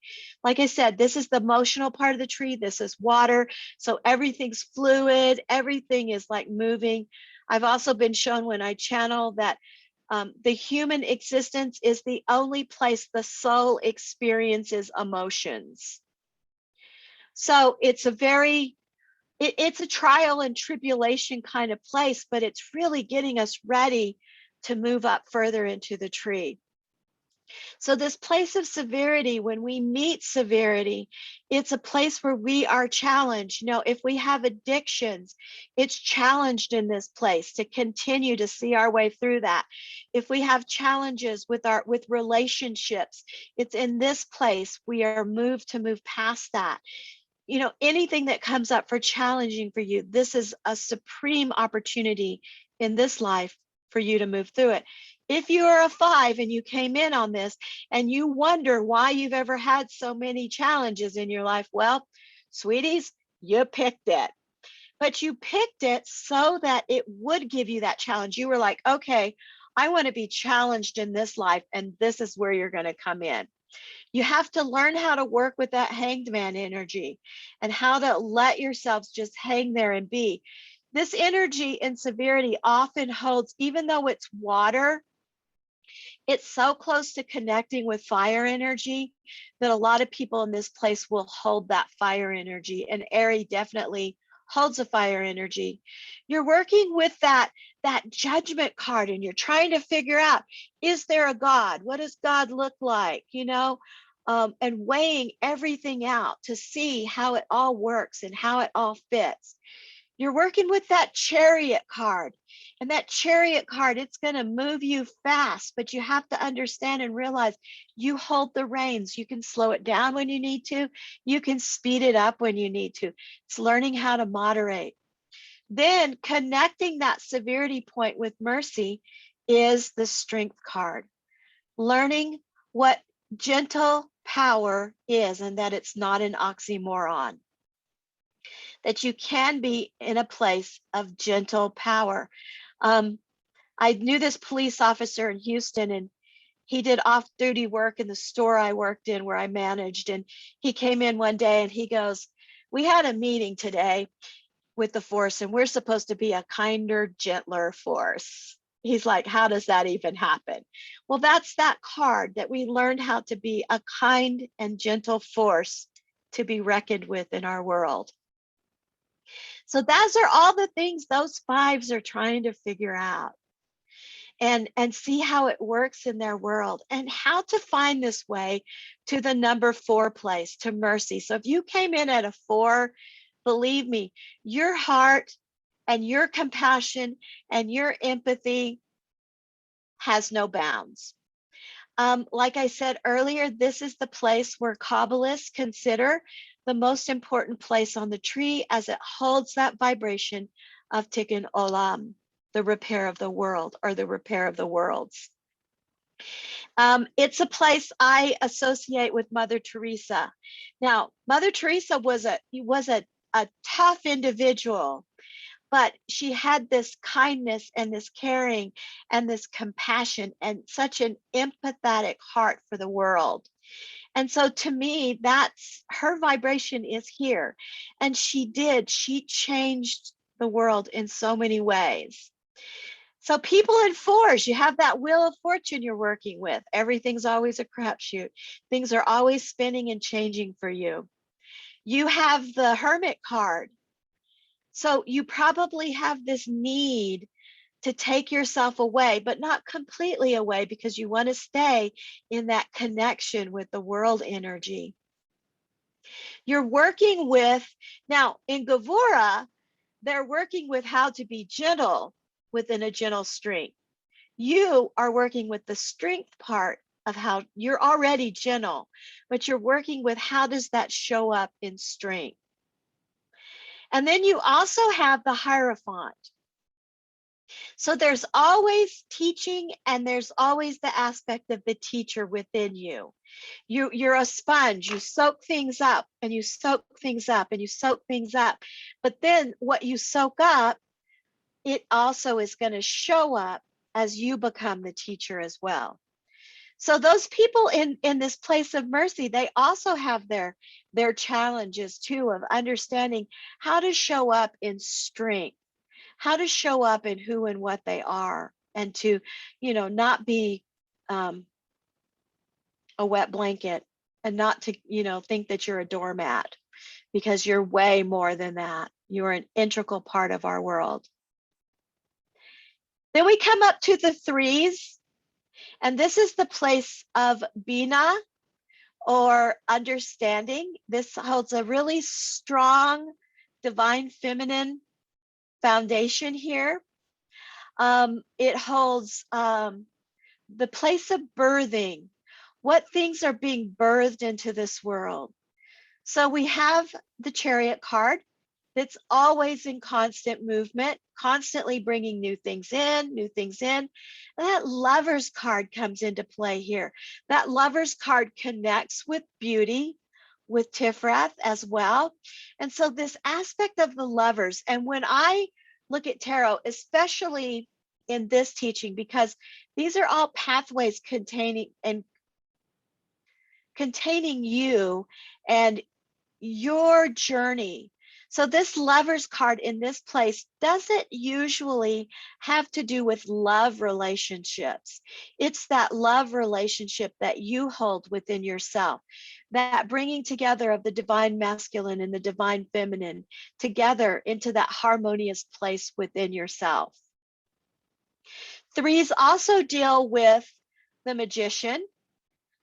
Like I said, this is the emotional part of the tree. This is water. So everything's fluid. Everything is like moving. I've also been shown when I channel that the human existence is the only place the soul experiences emotions. So it's a very it's a trial and tribulation kind of place, but it's really getting us ready to move up further into the tree. So this place of severity, when we meet severity, it's a place where we are challenged. You know, if we have addictions, it's challenged in this place to continue to see our way through that. If we have challenges with relationships, it's in this place we are moved to move past that. You know, anything that comes up for challenging for you, this is a supreme opportunity in this life for you to move through it. If you are a 5 and you came in on this and you wonder why you've ever had so many challenges in your life, well, sweeties, you picked it. But you picked it so that it would give you that challenge. You were like, okay, I want to be challenged in this life, and this is where you're going to come in. You have to learn how to work with that hanged man energy and how to let yourselves just hang there and be. This energy in severity often holds, even though it's water, it's so close to connecting with fire energy that a lot of people in this place will hold that fire energy. And Ari definitely holds a fire energy. You're working with that judgment card, and you're trying to figure out, is there a God? What does God look like? You know, and weighing everything out to see how it all works and how it all fits. You're working with that chariot card, and that chariot card, it's going to move you fast, but you have to understand and realize you hold the reins. You can slow it down when you need to. You can speed it up when you need to. It's learning how to moderate. Then connecting that severity point with mercy is the strength card. Learning what gentle power is, and that it's not an oxymoron. That you can be in a place of gentle power. I knew this police officer in Houston, and he did off-duty work in the store I worked in where I managed. And he came in one day and he goes, we had a meeting today with the force, and we're supposed to be a kinder, gentler force. He's like, how does that even happen? Well, that's that card, that we learned how to be a kind and gentle force to be reckoned with in our world. So those are all the things those 5s are trying to figure out and see how it works in their world, and how to find this way to the number 4 place, to mercy. So if you came in at a 4, believe me, your heart and your compassion and your empathy has no bounds. Like I said earlier, this is the place where Kabbalists consider the most important place on the tree, as it holds that vibration of Tikkun Olam, the repair of the world, or the repair of the worlds. It's a place I associate with Mother Teresa. Now, Mother Teresa was a tough individual, but she had this kindness and this caring and this compassion and such an empathetic heart for the world. And so to me, that's her vibration is here. And she changed the world in so many ways. So people in 4s, you have that wheel of fortune you're working with. Everything's always a crapshoot. Things are always spinning and changing for you. You have the Hermit card. So you probably have this need to take yourself away, but not completely away, because you want to stay in that connection with the world energy. You're working with, now in Gavura, they're working with how to be gentle within a gentle strength. You are working with the strength part of how you're already gentle, but you're working with how does that show up in strength. And then you also have the Hierophant. So there's always teaching, and there's always the aspect of the teacher within you. You're a sponge. You soak things up and you soak things up and you soak things up. But then what you soak up, it also is going to show up as you become the teacher as well. So those people in this place of mercy, they also have their challenges too, of understanding how to show up in strength, how to show up in who and what they are, and to, not be a wet blanket, and not to, think that you're a doormat, because you're way more than that. You're an integral part of our world. Then we come up to the threes, and this is the place of Bina, or understanding. This holds a really strong divine feminine foundation here. It holds the place of birthing, what things are being birthed into this world. So we have the Chariot card that's always in constant movement, constantly bringing new things in, new things in. And that Lover's card comes into play here. That Lover's card connects with beauty, with Tifrath as well. And so this aspect of the Lovers, and when I look at tarot, especially in this teaching, because these are all pathways containing you and your journey. So this Lover's card in this place doesn't usually have to do with love relationships. It's that love relationship that you hold within yourself, that bringing together of the divine masculine and the divine feminine together into that harmonious place within yourself. Threes also deal with the Magician.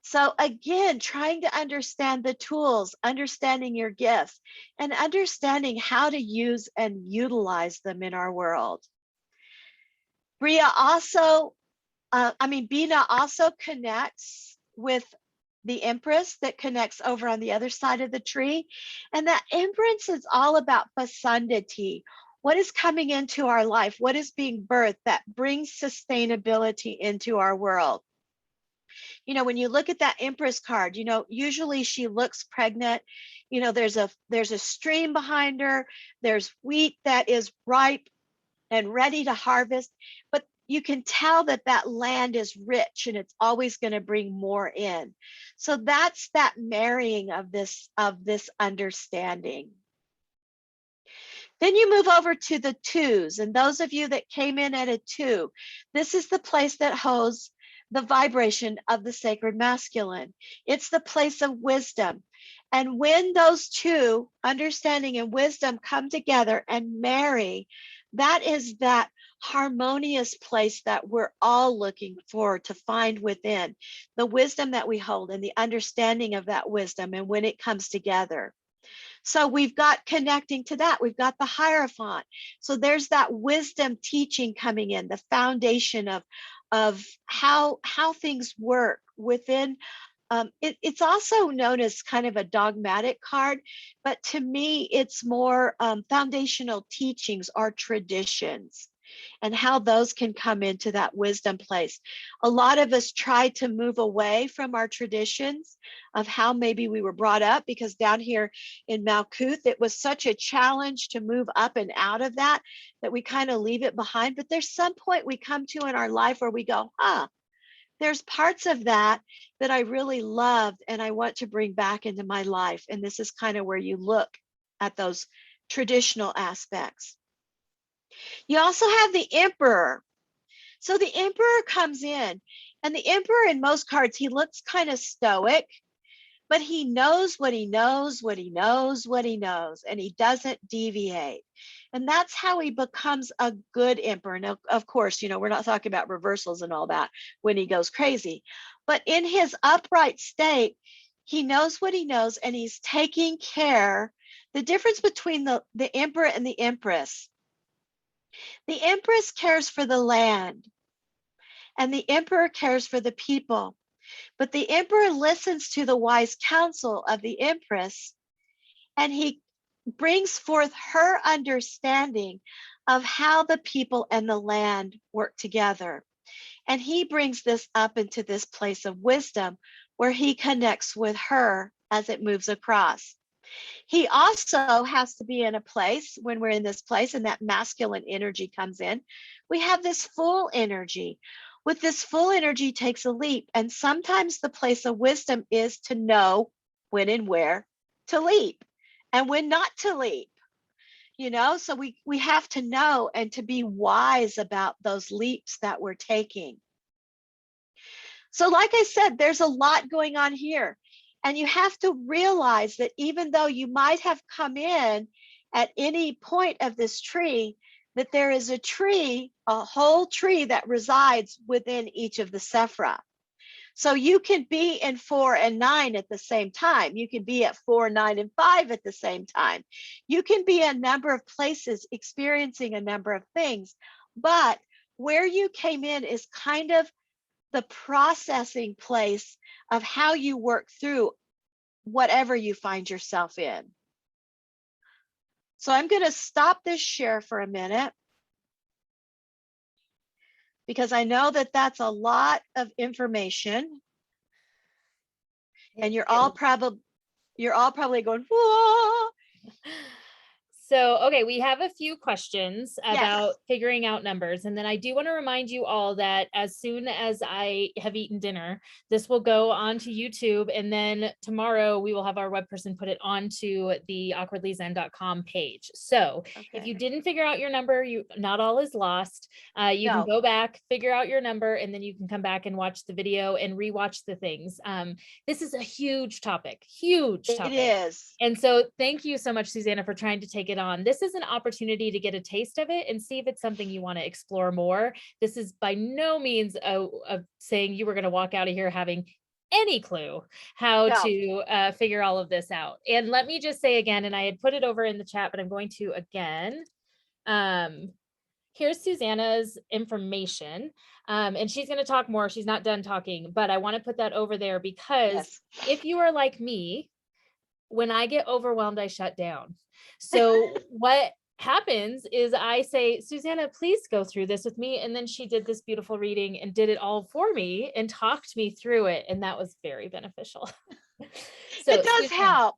So again, trying to understand the tools, understanding your gifts, and understanding how to use and utilize them in our world. Bina also connects with the Empress, that connects over on the other side of the tree. And that Empress is all about fecundity. What is coming into our life? What is being birthed that brings sustainability into our world? When you look at that Empress card, usually she looks pregnant. There's a stream behind her. There's wheat that is ripe and ready to harvest, but you can tell that that land is rich and it's always going to bring more in. So that's that marrying of this understanding. Then you move over to the twos, and those of you that came in at a 2, this is the place that holds the vibration of the sacred masculine. It's the place of wisdom. And when those two, understanding and wisdom, come together and marry, that is that harmonious place that we're all looking for to find within, the wisdom that we hold and the understanding of that wisdom, and when it comes together. So we've got connecting to that, we've got the Hierophant. So there's that wisdom teaching coming in, the foundation of how things work within. It's also known as kind of a dogmatic card, but to me, it's more foundational teachings or traditions, and how those can come into that wisdom place. A lot of us try to move away from our traditions of how maybe we were brought up, because down here in Malkuth, it was such a challenge to move up and out of that we kind of leave it behind. But there's some point we come to in our life where we go, there's parts of that I really loved and I want to bring back into my life. And this is kind of where you look at those traditional aspects. You also have the Emperor. So the Emperor comes in, and the Emperor in most cards, he looks kind of stoic, but he knows what he knows, what he knows, what he knows, and he doesn't deviate. And that's how he becomes a good emperor. Now, of course, we're not talking about reversals and all that when he goes crazy, but in his upright state, he knows what he knows, and he's taking care. The difference between the emperor and the empress. The empress cares for the land, and the emperor cares for the people. But the emperor listens to the wise counsel of the empress, and he brings forth her understanding of how the people and the land work together. And he brings this up into this place of wisdom where he connects with her as it moves across. He also has to be in a place when we're in this place and that masculine energy comes in. We have this full energy. With this full energy takes a leap. And sometimes the place of wisdom is to know when and where to leap and when not to leap. So we have to know and to be wise about those leaps that we're taking. So like I said, there's a lot going on here. And you have to realize that even though you might have come in at any point of this tree, that there is a tree, a whole tree that resides within each of the sephra. So you can be in 4 and 9 at the same time. You can be at 4, 9, and 5 at the same time. You can be a number of places experiencing a number of things. But where you came in is kind of the processing place of how you work through whatever you find yourself in. So I'm going to stop this share for a minute, because I know that that's a lot of information, and you're all probably going, whoa. So, okay, we have a few questions about figuring out numbers. And then I do want to remind you all that as soon as I have eaten dinner, this will go onto YouTube. And then tomorrow we will have our web person put it onto the awkwardlyzen.com page. So if you didn't figure out your number, not all is lost. You can go back, figure out your number, and then you can come back and watch the video and rewatch the things. This is a huge topic, It is. And so thank you so much, Susanna, for trying to take it on. This is an opportunity to get a taste of it and see if it's something you want to explore more. This is by no means a saying you were going to walk out of here having any clue how to figure all of this out. And let me just say again, and I had put it over in the chat, but I'm going to again. Here's Susanna's information. And she's going to talk more. She's not done talking, but I want to put that over there because if you are like me, when I get overwhelmed, I shut down. So what happens is I say, Susanna, please go through this with me. And then she did this beautiful reading and did it all for me and talked me through it. And that was very beneficial. So it does help.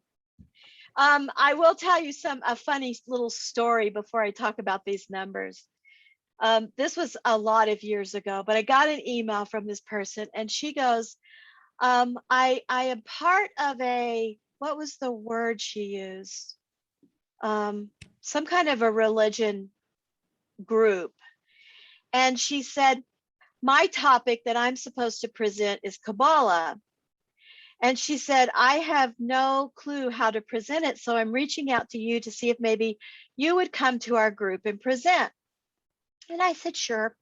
I will tell you a funny little story before I talk about these numbers. This was a lot of years ago, but I got an email from this person and she goes, I am part of what was the word she used? Some kind of a religion group. And she said, my topic that I'm supposed to present is Kabbalah. And she said, I have no clue how to present it. So I'm reaching out to you to see if maybe you would come to our group and present. And I said, sure.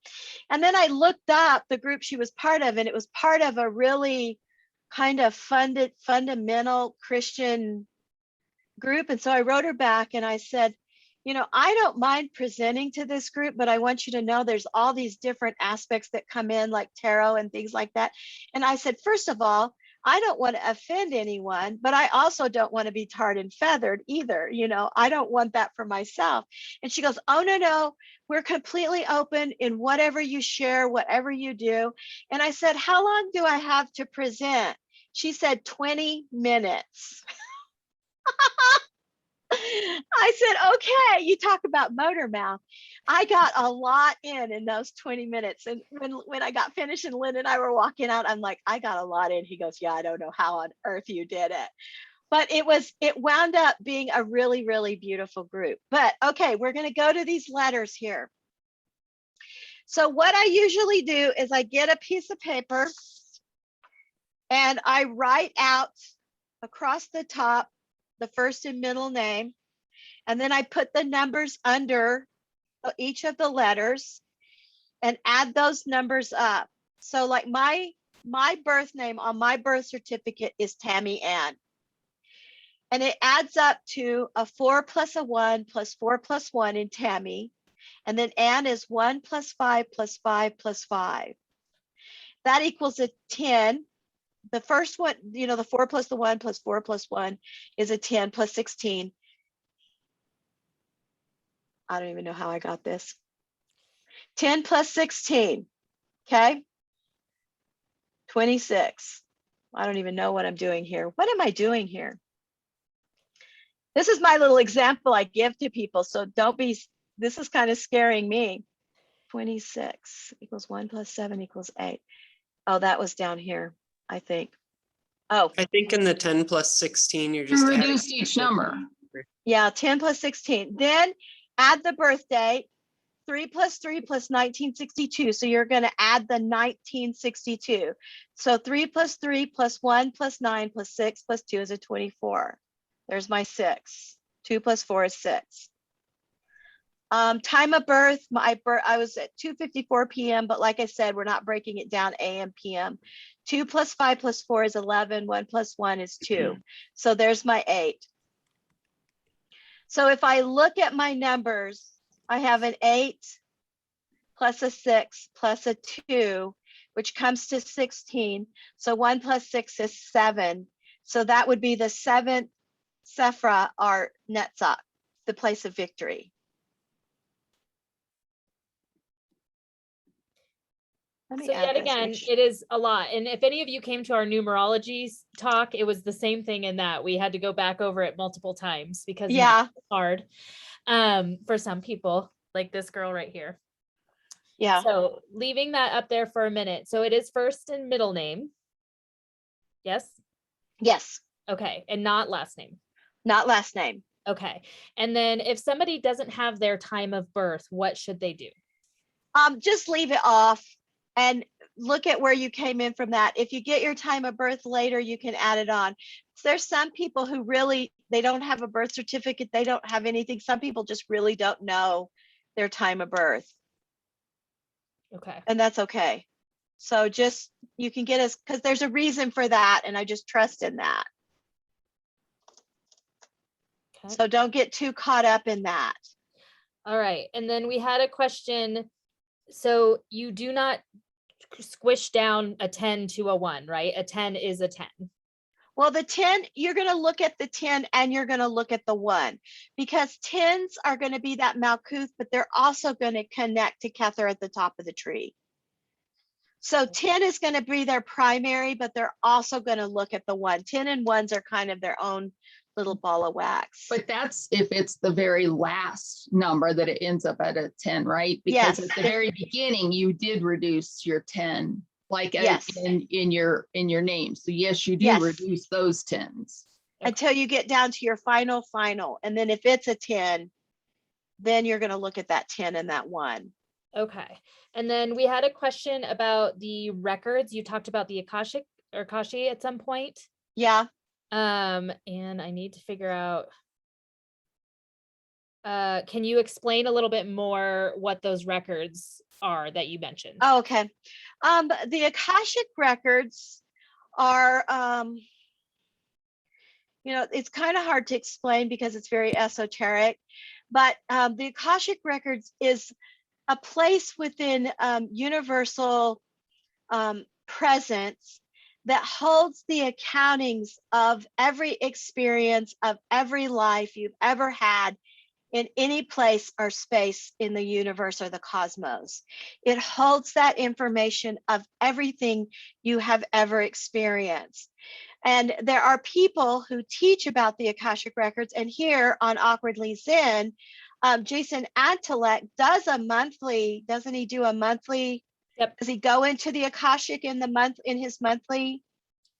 And then I looked up the group she was part of, and it was part of a really kind of fundamental Christian group. And so I wrote her back and I said, I don't mind presenting to this group, but I want you to know there's all these different aspects that come in, like tarot and things like that. And I said, first of all, I don't want to offend anyone, but I also don't want to be tarred and feathered either. I don't want that for myself. And she goes, oh, no, we're completely open in whatever you share, whatever you do. And I said, how long do I have to present? She said, 20 minutes. I said, okay, you talk about motor mouth. I got a lot in those 20 minutes. And when I got finished and Lynn and I were walking out, I'm like, I got a lot in. He goes, yeah, I don't know how on earth you did it. But it wound up being a really, really beautiful group. But okay, we're going to go to these letters here. So what I usually do is I get a piece of paper and I write out across the top the first and middle name, and then I put the numbers under each of the letters and add those numbers up. So like my birth name on my birth certificate is Tammy Ann, and it adds up to a 4 plus a 1 plus 4 plus 1 in Tammy, and then Ann is 1 plus 5 plus 5 plus 5. That equals a 10. the first one, you know, the 4 plus the 1 plus 4 plus 1 is a 10 plus 16. I don't even know how I got this. 10 plus 16, okay? 26. I don't even know what I'm doing here. What am I doing here? This is my little example I give to people, so don't be, this is kind of scaring me. 26 equals 1 plus 7 equals 8. Oh, that was down here, I think. Oh, I think in the 10 plus 16, you're just You adding reduced each number. yeah, 10 plus 16. Then add the birth date, 3 plus 3 plus 1962. So you're going to add the 1962. So 3 plus 3 plus 1 plus 9 plus 6 plus 2 is a 24. There's my 6. 2 plus 4 is 6. Time of birth, I was at 2:54 p.m., but like I said, we're not breaking it down AM, PM. 2 plus 5 plus 4 is 11. 1 plus 1 is 2. So there's my 8. So if I look at my numbers, I have an 8 plus a 6 plus a 2, which comes to 16. So 1 plus 6 is 7. So that would be the 7th Sephra or Netzach, the place of victory. So yet again, it is a lot. And if any of you came to our numerology talk, it was the same thing in that we had to go back over it multiple times because yeah, it's hard for some people, like this girl right here. Yeah. So leaving that up there for a minute. So it is first and middle name. Yes. Yes. Okay. And not last name. Not last name. Okay. And then if somebody doesn't have their time of birth, what should they do? Just leave it off and look at where you came in from that. If you get your time of birth later, you can add it on. There's some people who really, they don't have a birth certificate. They don't have anything. Some people just really don't know their time of birth. Okay. And that's okay. So just, you can get us, because there's a reason for that. And I just trust in that. Okay. So don't get too caught up in that. All right. And then we had a question. So you do not squish down a 10 to a 1, right? A 10 is a 10. Well, the 10, you're going to look at the 10 and you're going to look at the 1 because 10s are going to be that Malkuth, but they're also going to connect to Kether at the top of the tree. So 10 is going to be their primary, but they're also going to look at the 1. 10 and 1s are kind of their own little ball of wax. But that's if it's the very last number that it ends up at a 10, right? Yes. Because at the very beginning, you did reduce your 10, like yes. in your name. So yes, you do yes. reduce those 10s. Until you get down to your final. And then if it's a 10, then you're going to look at that 10 and that 1. Okay. And then we had a question about the records. You talked about the Akashic or Akashi at some point. Yeah. And I need to figure out, can you explain a little bit more what those records are that you mentioned? Oh, okay. The Akashic records are, you know, it's kind of hard to explain because it's very esoteric, but the Akashic records is a place within universal presence that holds the accountings of every experience of every life you've ever had in any place or space in the universe or the cosmos. It holds that information of everything you have ever experienced. And there are people who teach about the Akashic records, and here on Awkwardly Zen, Jason Antelek does a monthly, doesn't he do a monthly? Yep. Does he go into the Akashic in his monthly?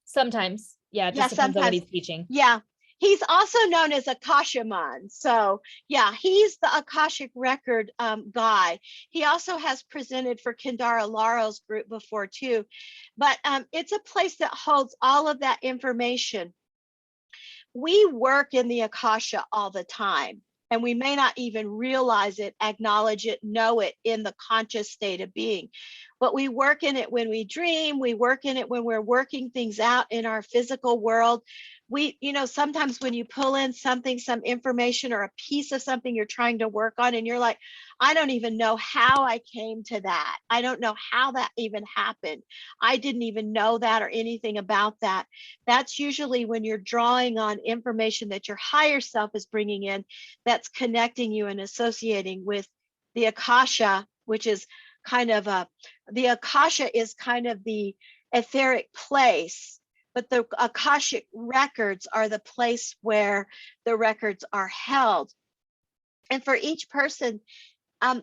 Sometimes. Yeah, it Yeah, just depends on what sometimes. he's teaching. Yeah. He's also known as Akashaman. So yeah, he's the Akashic record guy. He also has presented for Kendara Laro's group before too. But it's a place that holds all of that information. We work in the Akasha all the time. And we may not even realize it, acknowledge it, know it in the conscious state of being. But we work in it when we dream. We work in it when we're working things out in our physical world. sometimes when you pull in something, some information or a piece of something you're trying to work on, and you're like, I don't even know how I came to that. I don't know how that even happened. I didn't even know that or anything about that. That's usually when you're drawing on information that your higher self is bringing in, that's connecting you and associating with the Akasha, which is kind of the Akasha is kind of the etheric place, but the Akashic records are the place where the records are held. And for each person,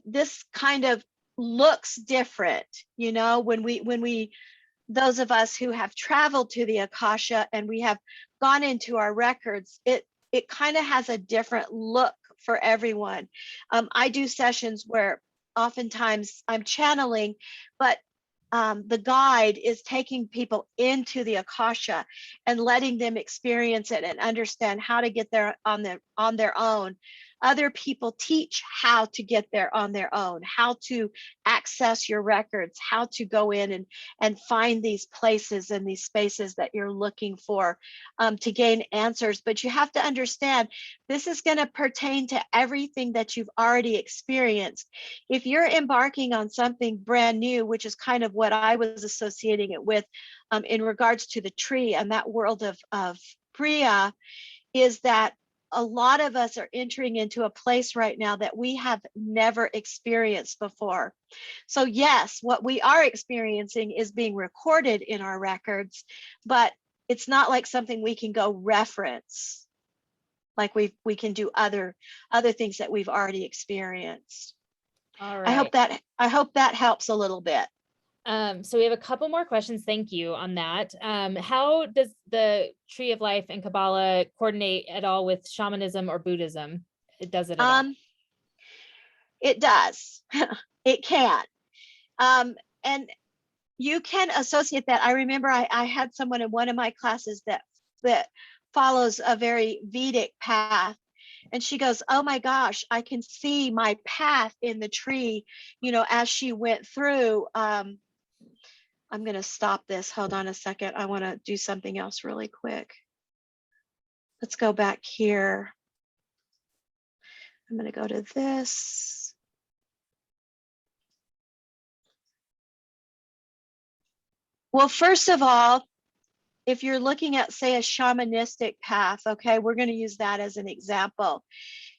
this kind of looks different, when we those of us who have traveled to the Akasha and we have gone into our records, it kind of has a different look for everyone. I do sessions where oftentimes I'm channeling, but the guide is taking people into the Akasha and letting them experience it and understand how to get there on their own. Other people teach how to get there on their own, how to access your records, how to go in and find these places and these spaces that you're looking for to gain answers. But you have to understand, this is going to pertain to everything that you've already experienced. If you're embarking on something brand new, which is kind of what I was associating it with in regards to the tree and that world of Bria, is that a lot of us are entering into a place right now that we have never experienced before. So yes, what we are experiencing is being recorded in our records, but it's not like something we can go reference like we can do other things that we've already experienced. All right. I hope that helps a little bit. So we have a couple more questions. Thank you on that. How does the Tree of Life and Kabbalah coordinate at all with shamanism or Buddhism? Does it at all? It does. It can. And you can associate that. I remember I had someone in one of my classes that follows a very Vedic path. And she goes, oh my gosh, I can see my path in the tree, as she went through. I'm going to stop this. Hold on a second. I want to do something else really quick. Let's go back here. I'm going to go to this. Well, first of all, if you're looking at, say, a shamanistic path, okay, we're going to use that as an example.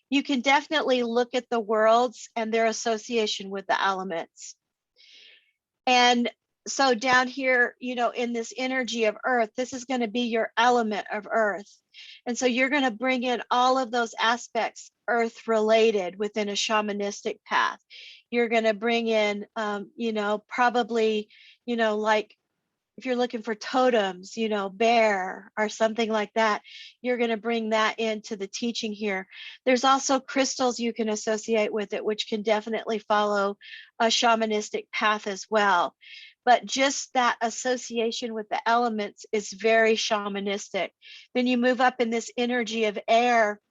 You can definitely look at the worlds and their association with the elements. And so down here, in this energy of earth, this is going to be your element of earth. And so you're going to bring in all of those aspects earth related within a shamanistic path. You're going to bring in, probably, like if you're looking for totems, bear or something like that, you're going to bring that into the teaching here. There's also crystals you can associate with it, which can definitely follow a shamanistic path as well. But just that association with the elements is very shamanistic. Then you move up in this energy of air,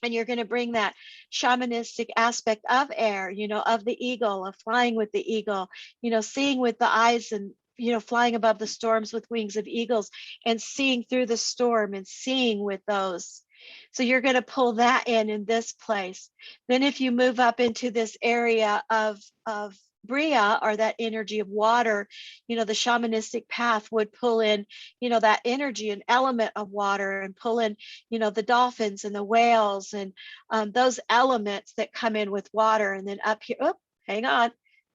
and you're going to bring that shamanistic aspect of air, of the eagle, of flying with the eagle, seeing with the eyes and, flying above the storms with wings of eagles and seeing through the storm and seeing with those. So you're going to pull that in this place. Then if you move up into this area of Bria, or that energy of water, the shamanistic path would pull in, that energy and element of water, and pull in, the dolphins and the whales and those elements that come in with water. And then up here, hang on,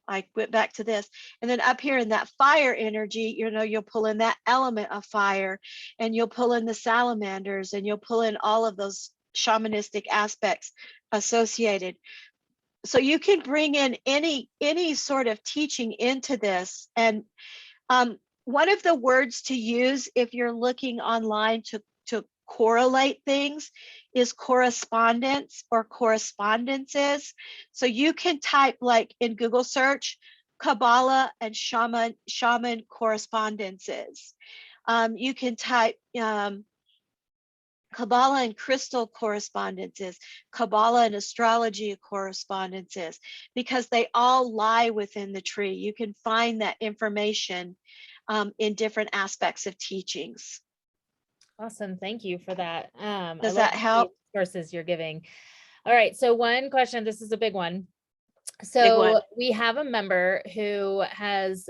I went back to this. And then up here in that fire energy, you'll pull in that element of fire, and you'll pull in the salamanders, and you'll pull in all of those shamanistic aspects associated. So you can bring in any sort of teaching into this. And one of the words to use if you're looking online to correlate things is correspondence or correspondences. So you can type, like in Google search, Kabbalah and shaman correspondences. You can type Kabbalah and crystal correspondences, Kabbalah and astrology correspondences, because they all lie within the tree. You can find that information in different aspects of teachings. Awesome. Thank you for that. I Does love that help? the resources you're giving. All right. So one question, this is a big one. Big So one. we have a member who has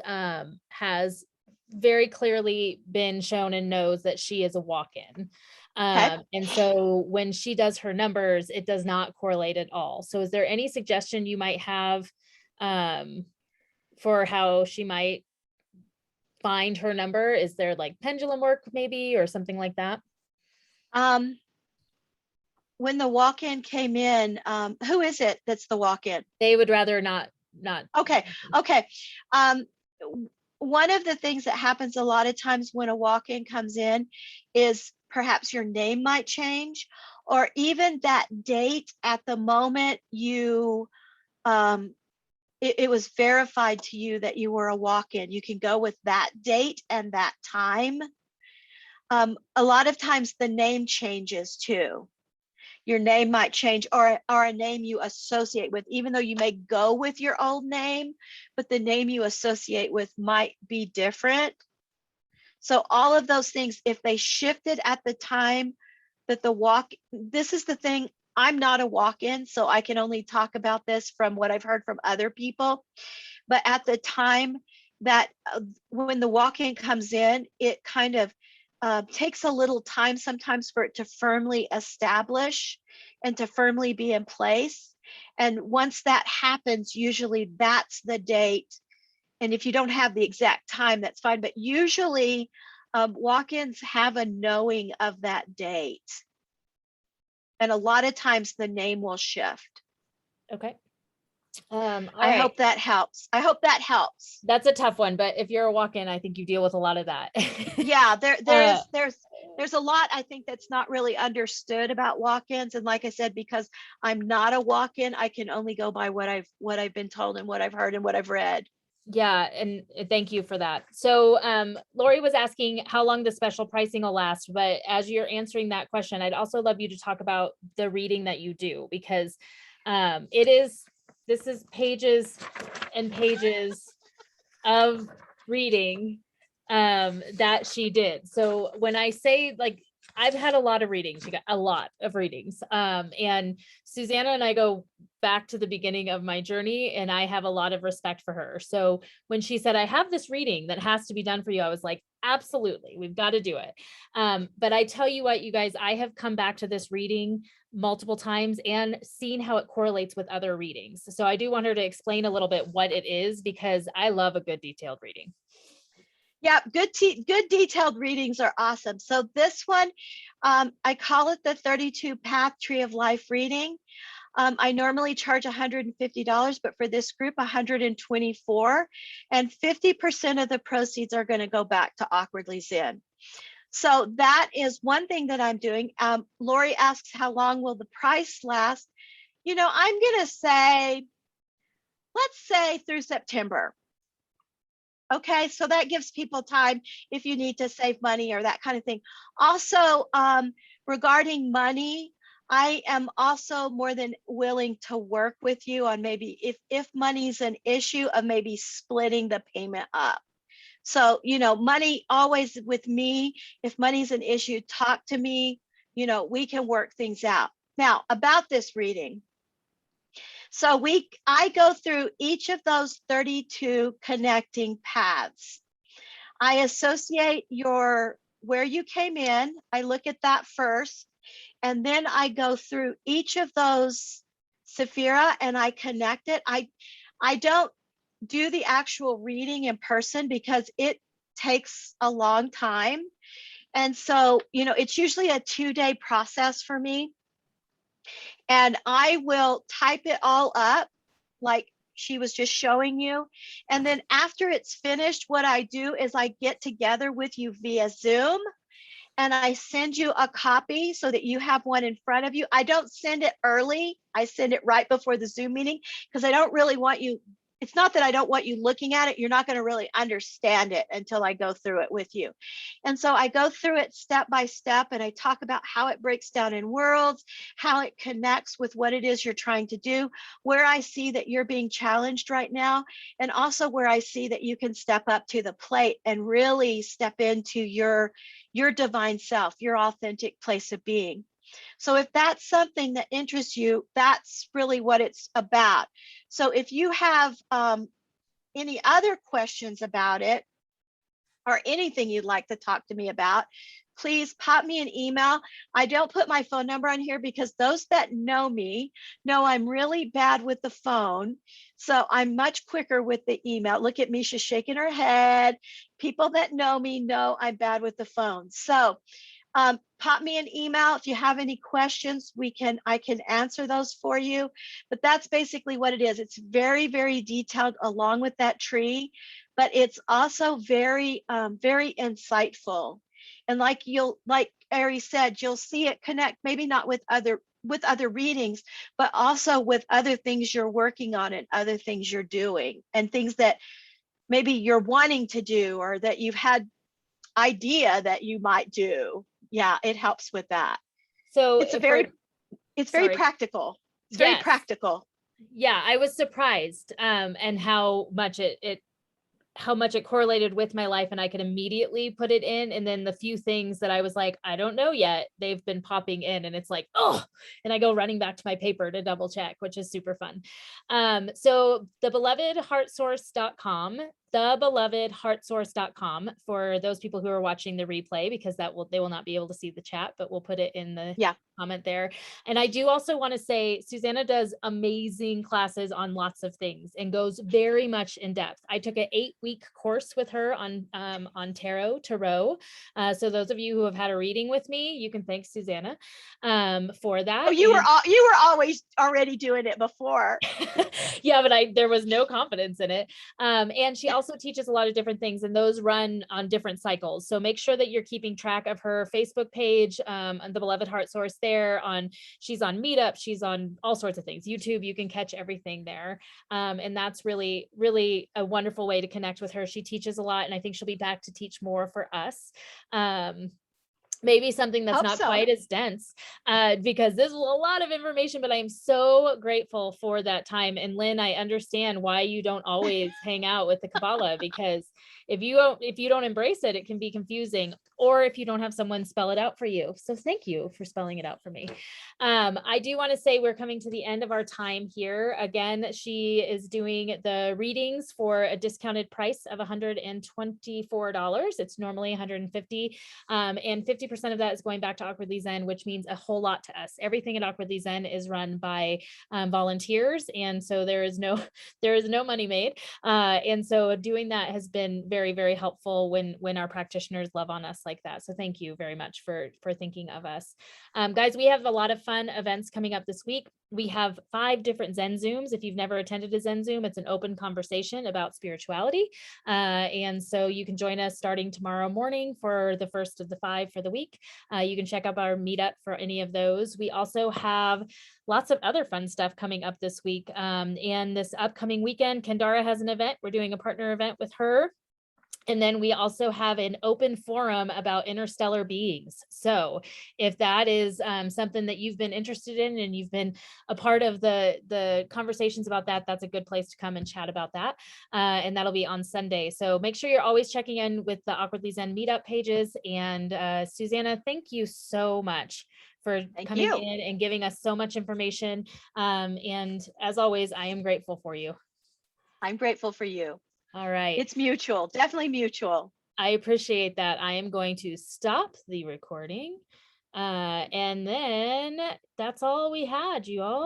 very clearly been shown and knows that she is a walk-in. Okay. And so when she does her numbers, it does not correlate at all. So is there any suggestion you might have for how she might find her number? Is there like pendulum work maybe, or something like that? When the walk-in came in, who is it that's the walk-in? They would rather not. Okay. One of the things that happens a lot of times when a walk-in comes in is perhaps your name might change, or even that date at the moment you it was verified to you that you were a walk-in. You can go with that date and that time. A lot of times the name changes too. Your name might change, or a name you associate with, even though you may go with your old name, but the name you associate with might be different. So all of those things, if they shifted at the time that this is the thing, I'm not a walk-in, so I can only talk about this from what I've heard from other people. But at the time that when the walk-in comes in, it kind of takes a little time sometimes for it to firmly establish and to firmly be in place. And once that happens, usually that's the date. And if you don't have the exact time, that's fine. But usually walk-ins have a knowing of that date. And a lot of times the name will shift. Okay. I hope that helps. That's a tough one, but if you're a walk-in, I think you deal with a lot of that. Yeah, there's a lot I think that's not really understood about walk-ins. And like I said, because I'm not a walk-in, I can only go by what I've been told and what I've heard and what I've read. Yeah, and thank you for that. So Lori was asking how long the special pricing will last, but as you're answering that question, I'd also love you to talk about the reading that you do, because this is pages and pages of reading that she did. So when I say, like, I've had a lot of readings, she got a lot of readings. And Susanna and I go back to the beginning of my journey, and I have a lot of respect for her. So when she said, I have this reading that has to be done for you, I was like, absolutely, we've got to do it. But I tell you what, you guys, I have come back to this reading multiple times and seen how it correlates with other readings. So I do want her to explain a little bit what it is, because I love a good detailed reading. Yeah, good detailed readings are awesome. So this one, I call it the 32 Path Tree of Life reading. I normally charge $150, but for this group, $124, and 50% of the proceeds are going to go back to Awkwardly Zen. So that is one thing that I'm doing. Lori asks, how long will the price last? I'm going to say, let's say through September. Okay, so that gives people time if you need to save money or that kind of thing. Also, regarding money, I am also more than willing to work with you on maybe if money's an issue of maybe splitting the payment up. So, money always with me, if money's an issue, talk to me, we can work things out. Now, about this reading. So I go through each of those 32 connecting paths. I associate where you came in. I look at that first, and then I go through each of those sephira and I connect it. I don't do the actual reading in person because it takes a long time. And so, it's usually a 2-day process for me. And I will type it all up like she was just showing you. And then after it's finished, what I do is I get together with you via Zoom and I send you a copy so that you have one in front of you. I don't send it early. I send it right before the Zoom meeting because I don't really want you it's not that I don't want you looking at it. You're not going to really understand it until I go through it with you. And so I go through it step by step, and I talk about how it breaks down in worlds, how it connects with what it is you're trying to do, where I see that you're being challenged right now, and also where I see that you can step up to the plate and really step into your divine self, your authentic place of being. So if that's something that interests you, that's really what it's about. So if you have any other questions about it or anything you'd like to talk to me about, please pop me an email. I don't put my phone number on here because those that know me know I'm really bad with the phone. So I'm much quicker with the email. Look at Misha shaking her head. People that know me know I'm bad with the phone. So pop me an email if you have any questions. I can answer those for you. But that's basically what it is. It's very, very detailed along with that tree, but it's also very, very insightful. And like Ari said, you'll see it connect, maybe not with other readings, but also with other things you're working on and other things you're doing and things that maybe you're wanting to do or that you've had idea that you might do. Yeah, it helps with that. So It's very practical. It's very practical. Yeah, I was surprised and how much it correlated with my life, and I could immediately put it in. And then the few things that I was like, I don't know yet, they've been popping in, and it's like, oh, and I go running back to my paper to double check, which is super fun. So thebelovedheartsource.com, thebelovedheartsource.com for those people who are watching the replay, because they will not be able to see the chat, but we'll put it in the comment there. And I do also want to say Susanna does amazing classes on lots of things and goes very much in depth. I took an 8-week course with her on tarot. So those of you who have had a reading with me, you can thank Susanna for that. Oh, you were always already doing it before. Yeah, but there was no confidence in it. And she also teaches a lot of different things, and those run on different cycles. So make sure that you're keeping track of her Facebook page, on the Beloved Heart Source there. She's on Meetup, she's on all sorts of things. YouTube, you can catch everything there. And that's really, really a wonderful way to connect with her. She teaches a lot, and I think she'll be back to teach more for us. Maybe something that's not quite as dense, because this is a lot of information, but I am so grateful for that time. And Lynn, I understand why you don't always hang out with the Kabbalah, because if you don't embrace it, it can be confusing, or if you don't have someone spell it out for you. So thank you for spelling it out for me. I do want to say we're coming to the end of our time here. Again, she is doing the readings for a discounted price of $124. It's normally $150, and 50% of that is going back to Awkwardly Zen, which means a whole lot to us. Everything at Awkwardly Zen is run by volunteers, and so there is no money made. And so doing that has been very, very helpful when our practitioners love on us like that. So thank you very much for thinking of us. Guys, we have a lot of fun events coming up this week. We have 5 different Zen Zooms. If you've never attended a Zen Zoom, it's an open conversation about spirituality. And so you can join us starting tomorrow morning for the first of the 5 for the week. You can check out our meetup for any of those. We also have lots of other fun stuff coming up this week. And this upcoming weekend, Kendara has an event. We're doing a partner event with her. And then we also have an open forum about interstellar beings. So if that is something that you've been interested in and you've been a part of the conversations about that, that's a good place to come and chat about that. And that'll be on Sunday. So make sure you're always checking in with the Awkwardly Zen meetup pages. And Susanna, thank you so much for coming in and giving us so much information. And as always, I am grateful for you. I'm grateful for you. All right. It's mutual, definitely mutual. I appreciate that. I am going to stop the recording. And then that's all we had, you all.